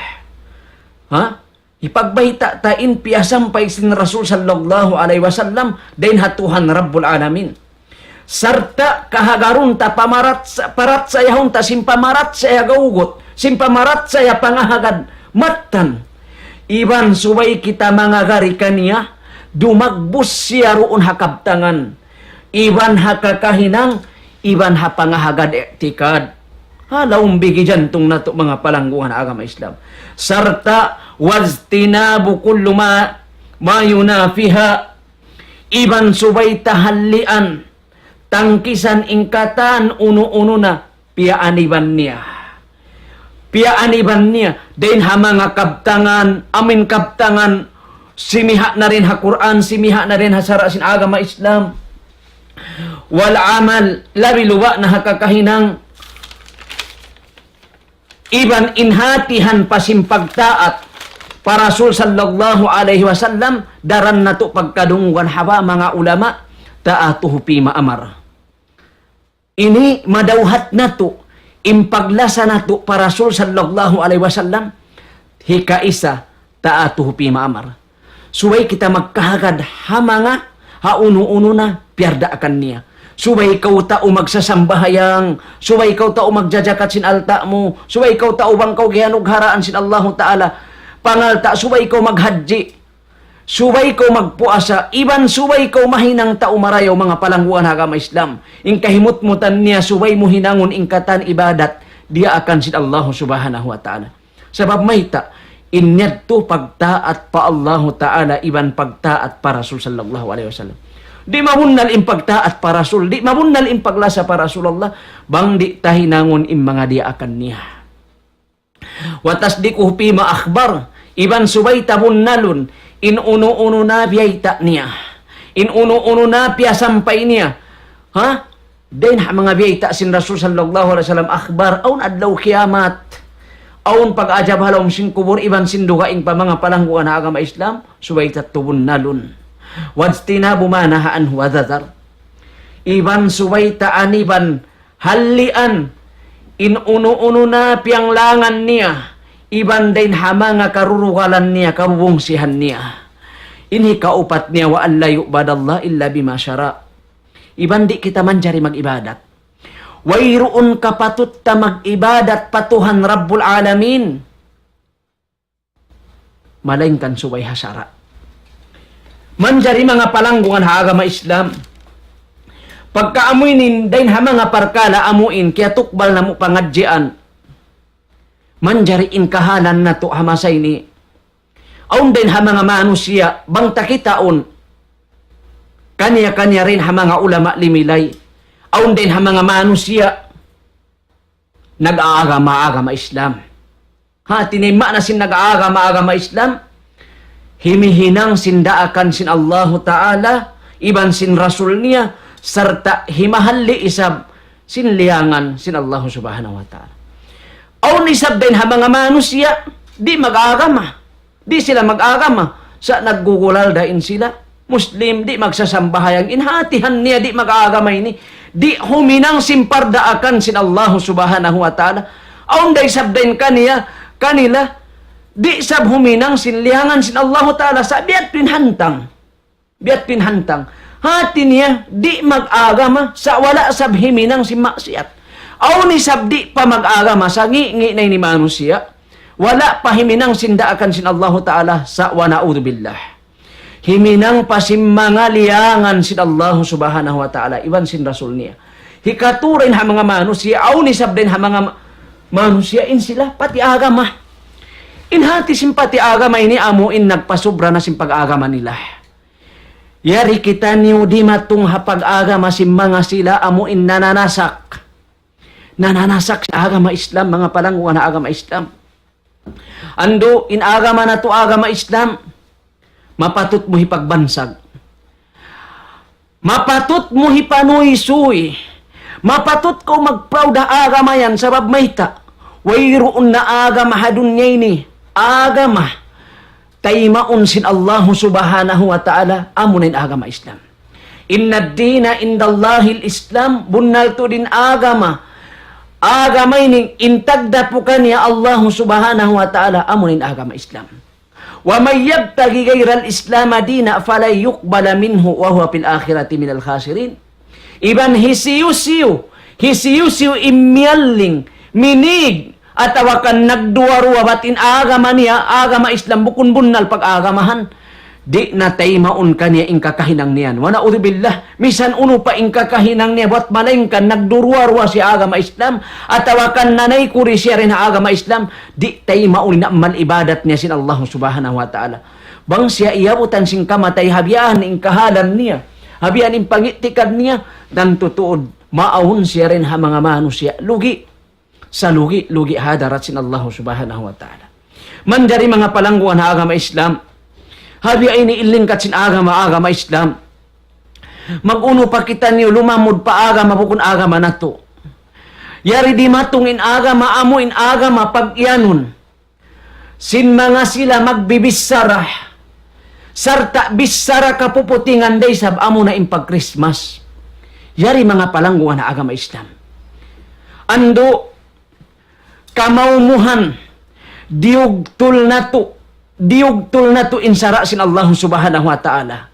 ha ipagbayta ta in piasampay sin Rasul sallallahu alaihi wasallam din hatuhan Rabbul Alamin sarta kahagarun ta parat saya hun ta simpamarat saya gaugot simpamarat saya pangahagad matan iban subay kita mangagari kaniya dumagbus siya roon hakabtangan iban hakakahinang iban hapangahagad etikad halawang bigi jantong na to mga palangguhan na agama Islam sarta waztinabu kullu ma yunafiha iban subay tahalian tangkisan ingkatan uno-uno na piaaniban niya. Piaaniban niya. Din ha mga kabtangan, amin kabtangan, simiha na rin ha Quran, simiha na rin ha sarasin agama Islam. Wal amal, labiluwa na hakakahinang iban inhatihan pasimpagtaat para Rasul sallallahu alaihi wasallam daran na to pagkadunggan haba mga ulama taatuhu pi maamar. Ini madawhat na to, impaglasa na to para Rasul sallallahu alaihi wasallam, hikaisa taatuhu pi maamar. Suway kita magkahagad hamanga, hauno-uno na, piyarda akan niya. Subay ikaw tao magsasambahayang, subay ikaw tao magjajakat sin alta mo, subay ikaw tao bangkaw gihanugharaan sin Allahu Ta'ala, pangalta, subay ikaw maghadji, subay ikaw magpuasa, iban subay ikaw mahinang tao marayaw mga palangguan agama Islam. Ing kahimut-mutan niya, subay mo hinangon ingkatan ibadat, dia akan sin Allahu Subhanahu wa Ta'ala. Sabab mayta, inyad to pagtaat pa Allahu Ta'ala, iban pagtaat pa Rasul sallallahu alaihi wasallam. Di mamunal in pagtaat pa Rasul, di mamunal in paglasa pa Rasulullah, bang di tahinangon in mga dia akan niya. Watas di kuhpi maakbar, iban subay tabunnalun, in uno-uno na biyayta niya. In uno-uno na piya sampay niya. Ha? Den mga biyayta sin Rasul sallallahu alaihi wasallam akhbar, aun adlaw kiamat. Aun pag-ajab halom sin kubur, iban sin dugaing pa mga palangguan na agama Islam, subay tabunnalun. Wadstina bumanahaan wadadar. Iban subay taaniban halian in uno-uno na piyang langan niya. Iban din hama nga karurugalan niya, kabubungsihan niya. Ini kaupat niya wa an la yu'badallah illa bima syara. Iban di kita manjari mag-ibadat. Wayroon kapatut ta mag-ibadat patuhan Rabbul Alamin. Malaingkan subay hasara. Manjari mga palanggungan ha agama Islam. Pagkaamoy nin dain ha mga parkala amuin kaya tukbal na mo pangadjian. Manjari in kahalan na to hamasay ni. Aun din ha mga manusia bang takitaon. Kanya-kanya rin ha mga ulama limilay. Aun din ha mga manusia nag-aagama-agama Islam. Ha, tinima na sin nag-aagama-agama Islam. Himihinang sindaakan sin Allahu Ta'ala, iban sin Rasul niya, serta himahalli isab sin liangan sin Allahu Subhanahu wa Ta'ala. Aun isab din ha mga manusia, di mag-agama. Di sila mag-agama. Sa naggugulal dain sila. Muslim, di magsasambahayang inhatihan niya, di mag-agamay ni. Di huminang simpardaakan sin Allahu Subhanahu wa Ta'ala. Aun day isab din kanila, di sab huminang sinlihangan sin Allahu Ta'ala sa biat pinhantang. Biat pinhantang. Hati niya, di mag-agama sa wala sab himinang si maksiat. Aw ni sab di pa mag-agama sa ngi na ni manusia. Wala pa himinang sindaakan sin Allahu Ta'ala sa wa na'udhu billah. Himinang pa si mga liyangan sin Allahu Subhanahu wa Ta'ala. Iban sin Rasul niya. Hikaturin ha mga manusia. Aw ni sab din ha mga manusia in sila pati agama. Inhati simpati agama ini amuin nagpasubra na simpag-agama nila. Yari kita niyo di matong hapag-agama sim mga sila amuin nananasak. Nananasak sa agama Islam, mga palangguan na agama Islam. Ando, in agama na to agama Islam, mapatut mo hipagbansag. Mapatut mo hipanuy-suy. Mapatut ko magprauda agama yan, sabab mayta. Wayroon na agama hadun niya ini. Agama taymaun sin Allahu Subhanahu wa Ta'ala amunin agama Islam. Inna dina indallahil Islam bunnal to din agama ning intagda po kanya Allahu Subhanahu wa Ta'ala amunin agama Islam. Wa may yabtagi gayral Islam dina falay yuqbala minhu wa huwa fil akhirati minal khasirin. Iban hisiyusiyu imyaling minig at awakan nagduwaruwa batin agama niya, agama Islam, bukun bunnal pag-agamahan. Di na taymaun kanya ingkakahinang niyan. Wana udhibillah, misan uno pa ingkakahinang niya, buat malingkan nagduruwaruwa si agama Islam, at awakan nanay kuri siya rin na agama Islam, di taymaun na malibadat niya sin Allah Subhanahu wa Ta'ala. Bang siya iyabutan sing kamatay, habiyaan ingkahalan niya, habiyaan ing pangitikan niya, dan tutuod, maahon siya rin ha mga manusia, lugi. Sa lugi hadarat sin Allah Subhanahu wa Ta'ala. Manjari mga palangguan na agama Islam, habi ay niilingkat sin agama Islam. Maguno pa kita niyo, lumamod pa agama, bukun agama na to. Yari di matungin agama, amuin agama, pag iyanon. Sin mga sila magbibisara. Sarta bisara kapuputingan day sab amo na impag Christmas. Yari mga palangguan na agama Islam. Ando, kamaumuhan, diugtul na to insara sin Allah Subhanahu wa Ta'ala.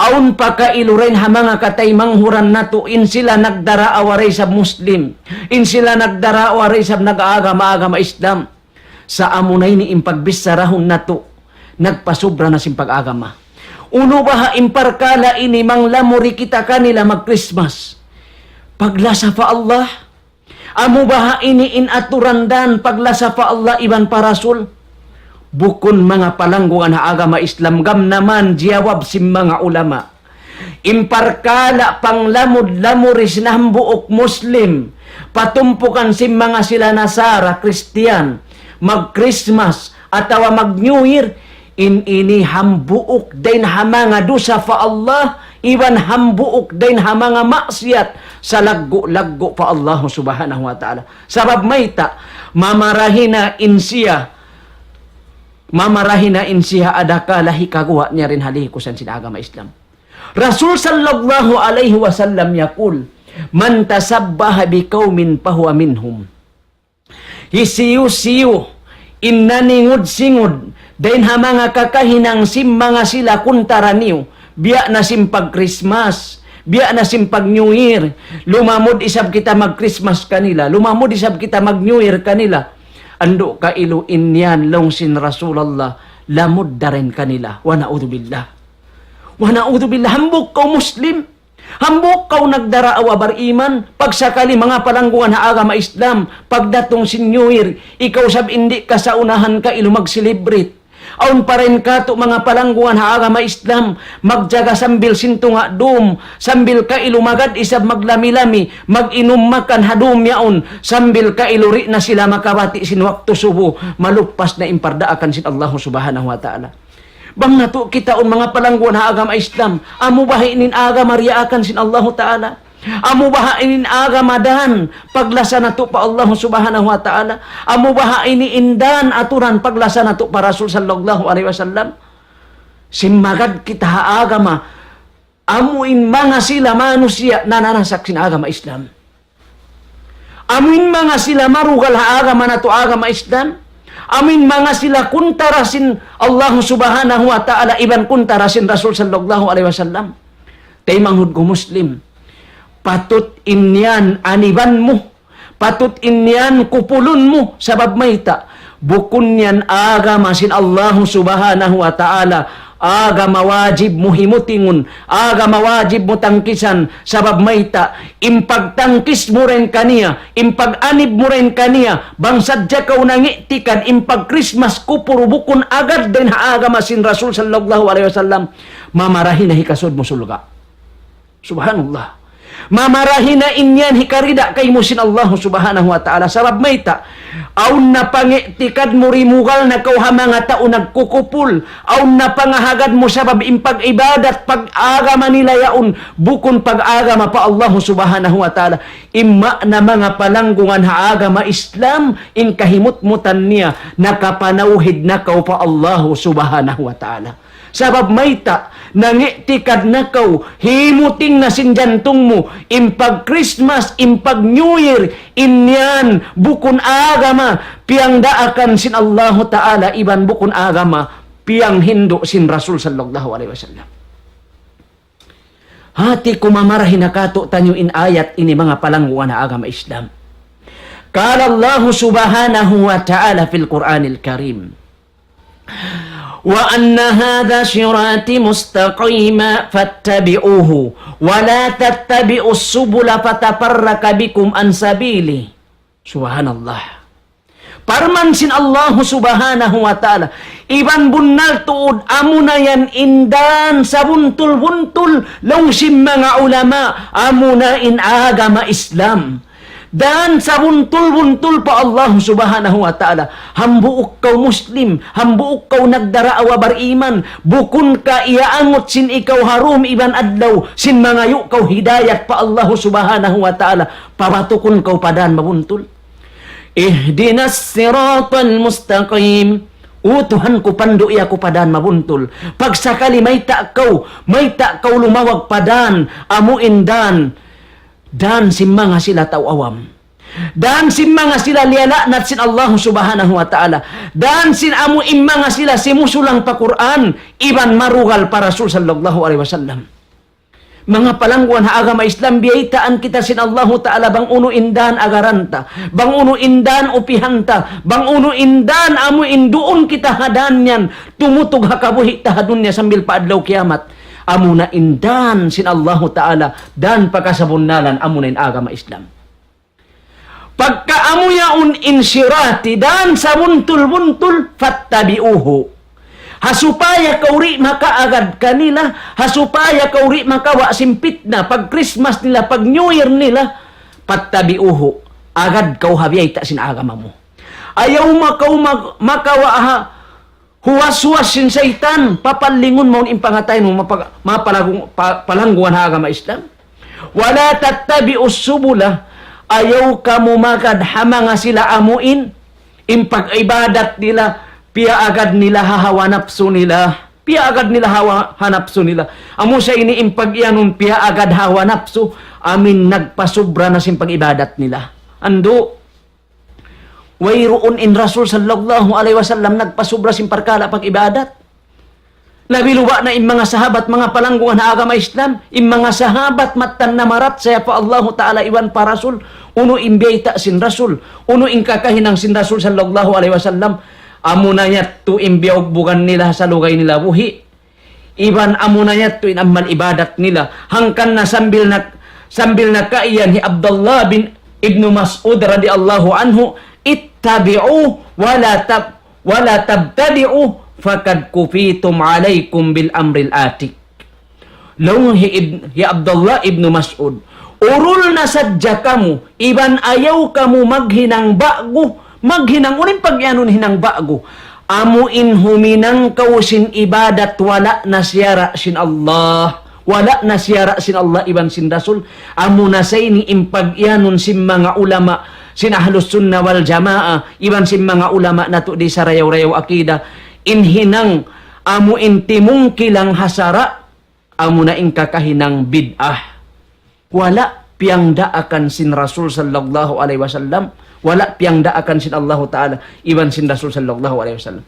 Aun pa kailuren ha mga katay manghuran nato, in sila nagdara awaray sa Muslim, in sila nagdara awaray sa nag-aagama-agama Islam. Sa amunay ni impagbisarahon nato, nagpasobra na sim pag-agama. Uno ba ha imparkala ini manglamuri kita kanila mag-Christmas. Paglasa pa Allah, amo ba ha ini inaturandan paglasa pa Allah iban parasul. Bukon mga palangguan ha agama Islam gam naman jawab sim mga ulama. Imparkala panglamod-lamuris na buok Muslim, patumpukan sim mga sila Nasara, Kristiyan, mag-Christmas atawa mag-New Year, ini hambuok din ha mga dusa fa Allah, iban hambuok din ha mga maksiat sa laggo-laggo pa Allah subhanahu wa ta'ala. Sabab mayta, mamarahina insiya adakala hikagawa niya rin halikusan sinagama Islam. Rasul sallallahu alaihi wasallam yakul, man tasabbaha biqaumin fahuwa minhum. Hisiyo-siyo, innaningod-singod, dahin ha mga kakahinang sim mga sila kuntara niyo, biya na sim pag-Christmas, biya na sim pag-New Year, lumamod isab kita mag-Christmas kanila, lumamod isab kita mag-New Year kanila, ando ka iluin yan long sin Rasulullah, lamod da rin kanila, wa na'udhu billah, hambok ka Muslim, hambok ka nagdara awabar iman, pagsakali mga palangguan ha agama Islam, pagdatong sin New Year, ikaw sab indi ka sa unahan ka ilo mag-celebrate. Aun pa rin ka to mga palangguan ha agama Islam, magjaga sambil sintunga dum, sambil ka ilumagad isab maglamilami, mag-inom makan hadum yaon, sambil ka iluri na sila makabati sin waktu subo, malupas na impardaakan sin Allah subhanahu wa ta'ala. Bang nato kitaon mga palangguan ha agama Islam, amo bahinin agama riyaakan sin Allah ta'ala. Amo bahinin agamadan paglasa nato pa Allah subhanahu wa ta'ala. Amo bahini indan aturan paglasa nato pa Rasul sallallahu alaihi wasallam. Simagad kita ha agama, amuin mga sila manusia na nanasak sin agama Islam. Amuin mga sila marugal ha agama nato agama Islam. Amin mga sila kuntarasin Allah subhanahu wa ta'ala, iban kuntarasin Rasul sallallahu alaihi wasallam. Taymanghud ko Muslim, patut inyan aniban mo, patut inyan kupulun mo, sabab mayta, bukun yan agama sin Allah subhanahu wa ta'ala, aga mawajib mo himutingon, aga mawajib mo tangkisan, sabab mayta, impagtangkis mo rin kaniya, impag-anib mo rin kaniya, bang sadya ka unangitikan, impag-Christmas ko puro bukon agad din ha agama sin Rasul sallallahu alaihi wasallam, mamarahin na hikasod mo sulga. Subhanallah. Mamarahin na inyan hikarida kay mo sin Allah subhanahu wa ta'ala, sabab mayta, aun na pangiktikad mo rimugal na kauha mga tao nagkukupul, aun na pangahagad mo sabab impag-ibadat pag-agama nila yaon, bukon pag-agama pa Allah subhanahu wa ta'ala, imma na mga palanggungan ha agama Islam, in kahimut-mutan niya, nakapanauhid na kau pa Allah subhanahu wa ta'ala. Sabab mayta, nangiktikad na kau, himuting na sinjantong mo, impag Christmas, impag New Year, inyan, bukon agama, piyang daakan sin Allah ta'ala, iban bukon agama, piyang hindo sin Rasul sallallahu alaihi wasallam. Hati kumamarahin na kato tanyo in ayat ini mga palangguan na agama Islam. Kala Allah subhanahu wa ta'ala fil Quranil Karim, wa anna hadha sirati mustaqima fattabi'uhu wa la tattabi'us subula fatafarraka bikum an sabili. Subhanallah. Parman sin Allah subhanahu wa ta'ala, iban bunnal tuod amuna yan indan sa buntul-buntul longsim mga ulama, amuna in agama Islam. Dan sa buntul-buntul pa Allah subhanahu wa ta'ala, hambuok kaw Muslim, hambuok kaw nagdara awabar iman, bukun ka iaangot sin ikaw harum iban adlaw, sin mga yu kaw hidayat pa Allah subhanahu wa ta'ala, pabatukon kaw padan mabuntul. Ihdinas siratal mustaqim, utuhan ko pando iya ko padan mabuntul. Pagsakali may ta kaw lumawag padan, amuin dan si mga sila tawawam. Dan sin mga sila lialanat sin Allah subhanahu wa ta'ala. Dan sin amo mga sila simusulang pa Quran. Iban marugal para Rasul sallallahu alaihi wasallam. Mga palangguan ha agama Islam, biyaitaan kita sin Allah ta'ala bang uno indan agaranta. Bang uno indan upihanta. Bang uno indan amo induon kita hadanyan. Tumutog hakabuhi tahadun niya sambil paadlaw kiamat. Amo na indan sin Allah ta'ala. Dan pagkasabunnalan amo na in agama Islam. Pagka amuyaun insirati dan sa buntul-buntul fattabi'uhu. Hasupaya kauri makaagad kanila, hasupaya kauri makawa simpit na pag Christmas nila, pag New Year nila, fattabi'uhu. Agad kau habiyay ta sinagama mo. Ayaw makawa huwas-huwas sin saitan, papalingon mo impangatay mo palangguan ha agama Islam. Wala tattabi'us subula. Ayaw ka mumagad hamanga sila amuin, impag-ibadat nila, piya agad nila hahawanapso nila, piya agad nila hawanapso nila. Amo sa ini impag-iyanon, piya agad hawanapso, amin nagpasobra na simpag-ibadat nila. Ando, wayroon in Rasul sallallahu alaihi wasallam nagpasobra simparkala pag-ibadat. Labiluwa na mga sahabat, mga palangguan na agama Islam, mga sahabat matan na marat, saya pa Allah Ta'ala iwan pa Rasul, uno imbiyta sin Rasul, uno kakahinang sin Rasul sallallahu alaihi wasallam, amo na niya to imbiyog bukan nila sa lugay nila buhi, iban amo na niya to inamal ibadat nila, hangkan na sambil na kaiyan hi Abdullah bin Ibnu Mas'ud radhiyallahu anhu, ittabi'u wala tabtadi'u fakad kufitum alaikum bil amril atik. Long hi Abdullah ibnu Mas'ud, urul na sadya kamu, iban ayaw kamu maghinang bago, maghinang unin pagyanon hinang bago, amuin huminang kausin ibadat wala na siyara sin Allah, wala na siyara sin Allah iban sin Rasul, amu na sa ini impagyanon sin mga ulama, sin ahlus sunna wal jamaa, iban sin mga ulama nato di sa rayaw-rayaw akida, inhinang amo intimong kilang hasara, amo na kakahinang bid'ah. Wala piyang daakan sin Rasul sallallahu alaihi wasallam, wala piyang daakan sin Allah Ta'ala, iban sin Rasul sallallahu alaihi wasallam.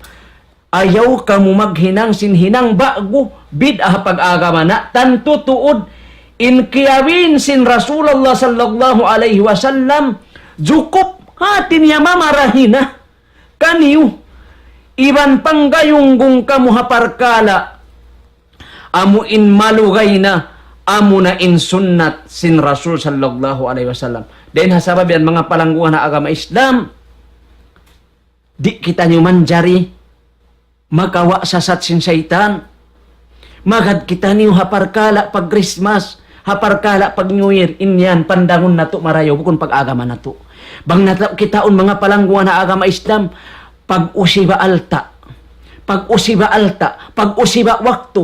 Ayaw ka mo maghinang sin hinang bago, bid'ah pag-agama na, tanto tuod, inkiyawin sin Rasulullah sallallahu alaihi wasallam, jukop hatin niya mamarahina, kaniyo, iban panggayong kung kamuhaparkala, amuin malugay na, amu na in sunnat sin Rasul sallallahu alaihi wasallam. Dahil hasabab yan mga palangguan na agama Islam, di kita nyo manjari, magawa sasat sin saitan, magad kita nyo haparkala pag Christmas, haparkala pag New Year, inyan pandangon na to marayo, bukon pag agama na to. Bang natap kitaon mga palangguan na agama Islam, pag-usiba alta, pag-usiba waktu,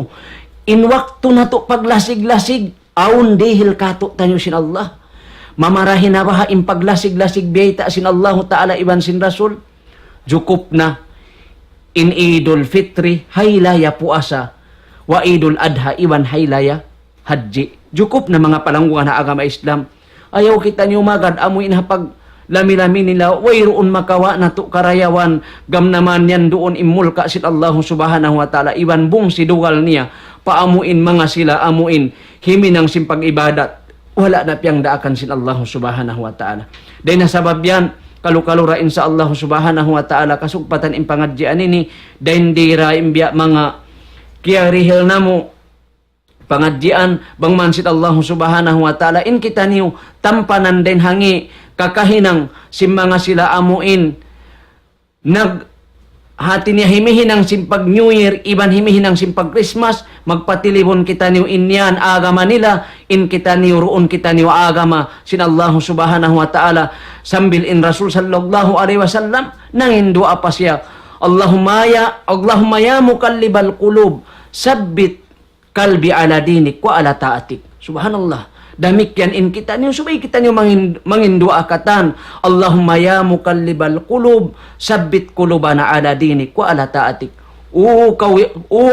in waktu na to paglasig-lasig, aun dihil kato tanyo sin Allah. Mamarahin na ba in paglasig-lasig biyayta sin Allah Ta'ala iban sin Rasul, jukup na in Idul Fitri, haylaya puasa, wa Idul Adha, iban haylaya haji. Jukup na mga palangguan na agama Islam. Ayaw kita nyo magad, amuin hapag lami-lami nila, wayroon makawa na to karayawan, gam naman yan doon imulka sin Allah subhanahu wa ta'ala, iwan bung sidugal niya, paamuin mga sila, amuin, himinang simpag ibadat, wala na piyang daakan sin Allah subhanahu wa ta'ala. Dahil nasabab yan, kalukalurain sa Allah subhanahu wa ta'ala, kasugpatan impangadjian ini, dahil dira imbya mga kiyarihil na mo, pangadjian, bang mansit Allah subhanahu wa ta'ala, in kita niyo, tampanan din hangi, kakahinang si mga sila amuin hati niya himihinang simpag New Year, iban himihinang simpag Christmas, magpatilibon kita niyo inyan agama nila, in kita niyo roon kita niyo agama sin Allah subhanahu wa ta'ala, sambil in Rasul sallallahu alaihi wasallam nangindua pa siya, Allahumma ya mukallibal qulub sabbit kalbi ala dinik wa ala ta'atik. Subhanallah. Damikyan in kita niyo, subay kita niyo mangindua akatan, Allahumma ya mukallibal qulub sabbit qulubana ala dinik wa ala ta'atik. O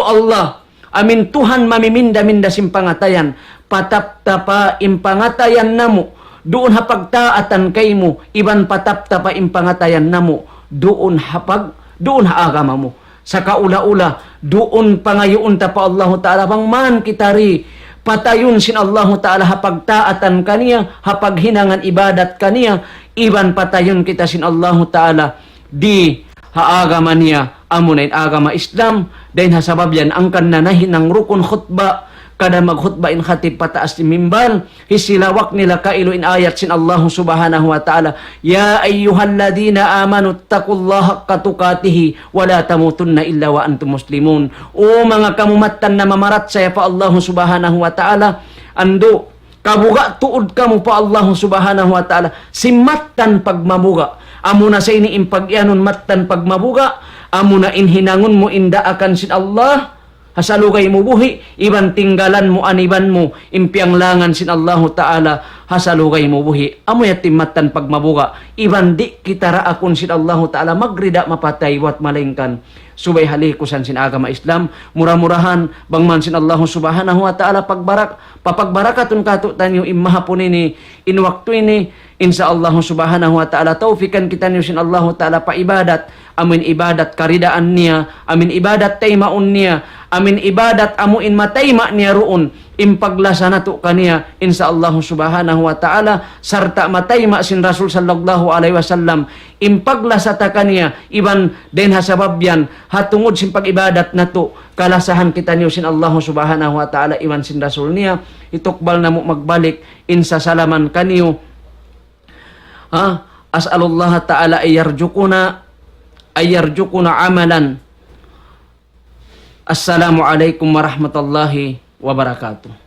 Allah, amin Tuhan mamiminda-minda simpangatayan, pataptapa impangatayan namo, doon hapagtaatan kay mo, iban patapta pa impangatayan na mo, doon haagama mo. Sa kaula-ula, doon pangayoon ta pa Allah Ta'ala, bang man kitari, patayon sin Allah Ta'ala, hapagtaatan kaniya, hapaghinangan ibadat kaniya, iban patayon kita sin Allah Ta'ala, di haagama niya, amunain agama Islam, dahil hasabab yan, ang kananahin ng rukun khutba, kada magkhutba in khatib pataas ni mimbar, hisilawak nila kailo in ayat sin Allah subhanahu wa ta'ala, ya ayyuhalladina amanu taqullaha haqqa tuqatihi wa la tamutunna illa wa antum muslimun. O mga kamumatan na mamarat saya pa Allah subhanahu wa ta'ala, ando kabuga tuod kamo pa Allah subhanahu wa ta'ala, simatan pagmamuga, amo na sa ini impagyanon matan pagmabuga, amo na inhinangon mo inda akan sin Allah, hasalugay mo buhi, iban tinggalan mo, aniban mo, impiang langan sin Allah Ta'ala, hasalugay mo buhi. Amo yatimatan pagmabuga, iban di kita raakon sin Allah Ta'ala, magrida mapatay, wat malingkan. Subay halikusan sin agama Islam, murah-murahan, bangman sin Allah Subhanahu wa Ta'ala, papagbarakaton kato tanyo imahapon ini, inwakto ini, insya Allah Subhanahu wa Ta'ala, taufikan kita niyo sin Allah Ta'ala pa ibadat, amin ibadat karidaan niya, amin ibadat taymaun niya, amin ibadat amuin matayma niya roon, impaglasa na to kaniya, insya Allah Subhanahu wa Ta'ala, sarta matayma sin Rasul sallallahu alaihi wasallam, impaglasa ta kaniya, iban den hasababyan, hatungod sin pag-ibadat na to, kalasahan kita niyo sin Allah Subhanahu wa Ta'ala, iban sin Rasul niya, itukbal na mo magbalik, insa salaman kaniyo, as'alullah ta'ala ayarjukuna amalan. Assalamualaikum warahmatullahi wabarakatuh.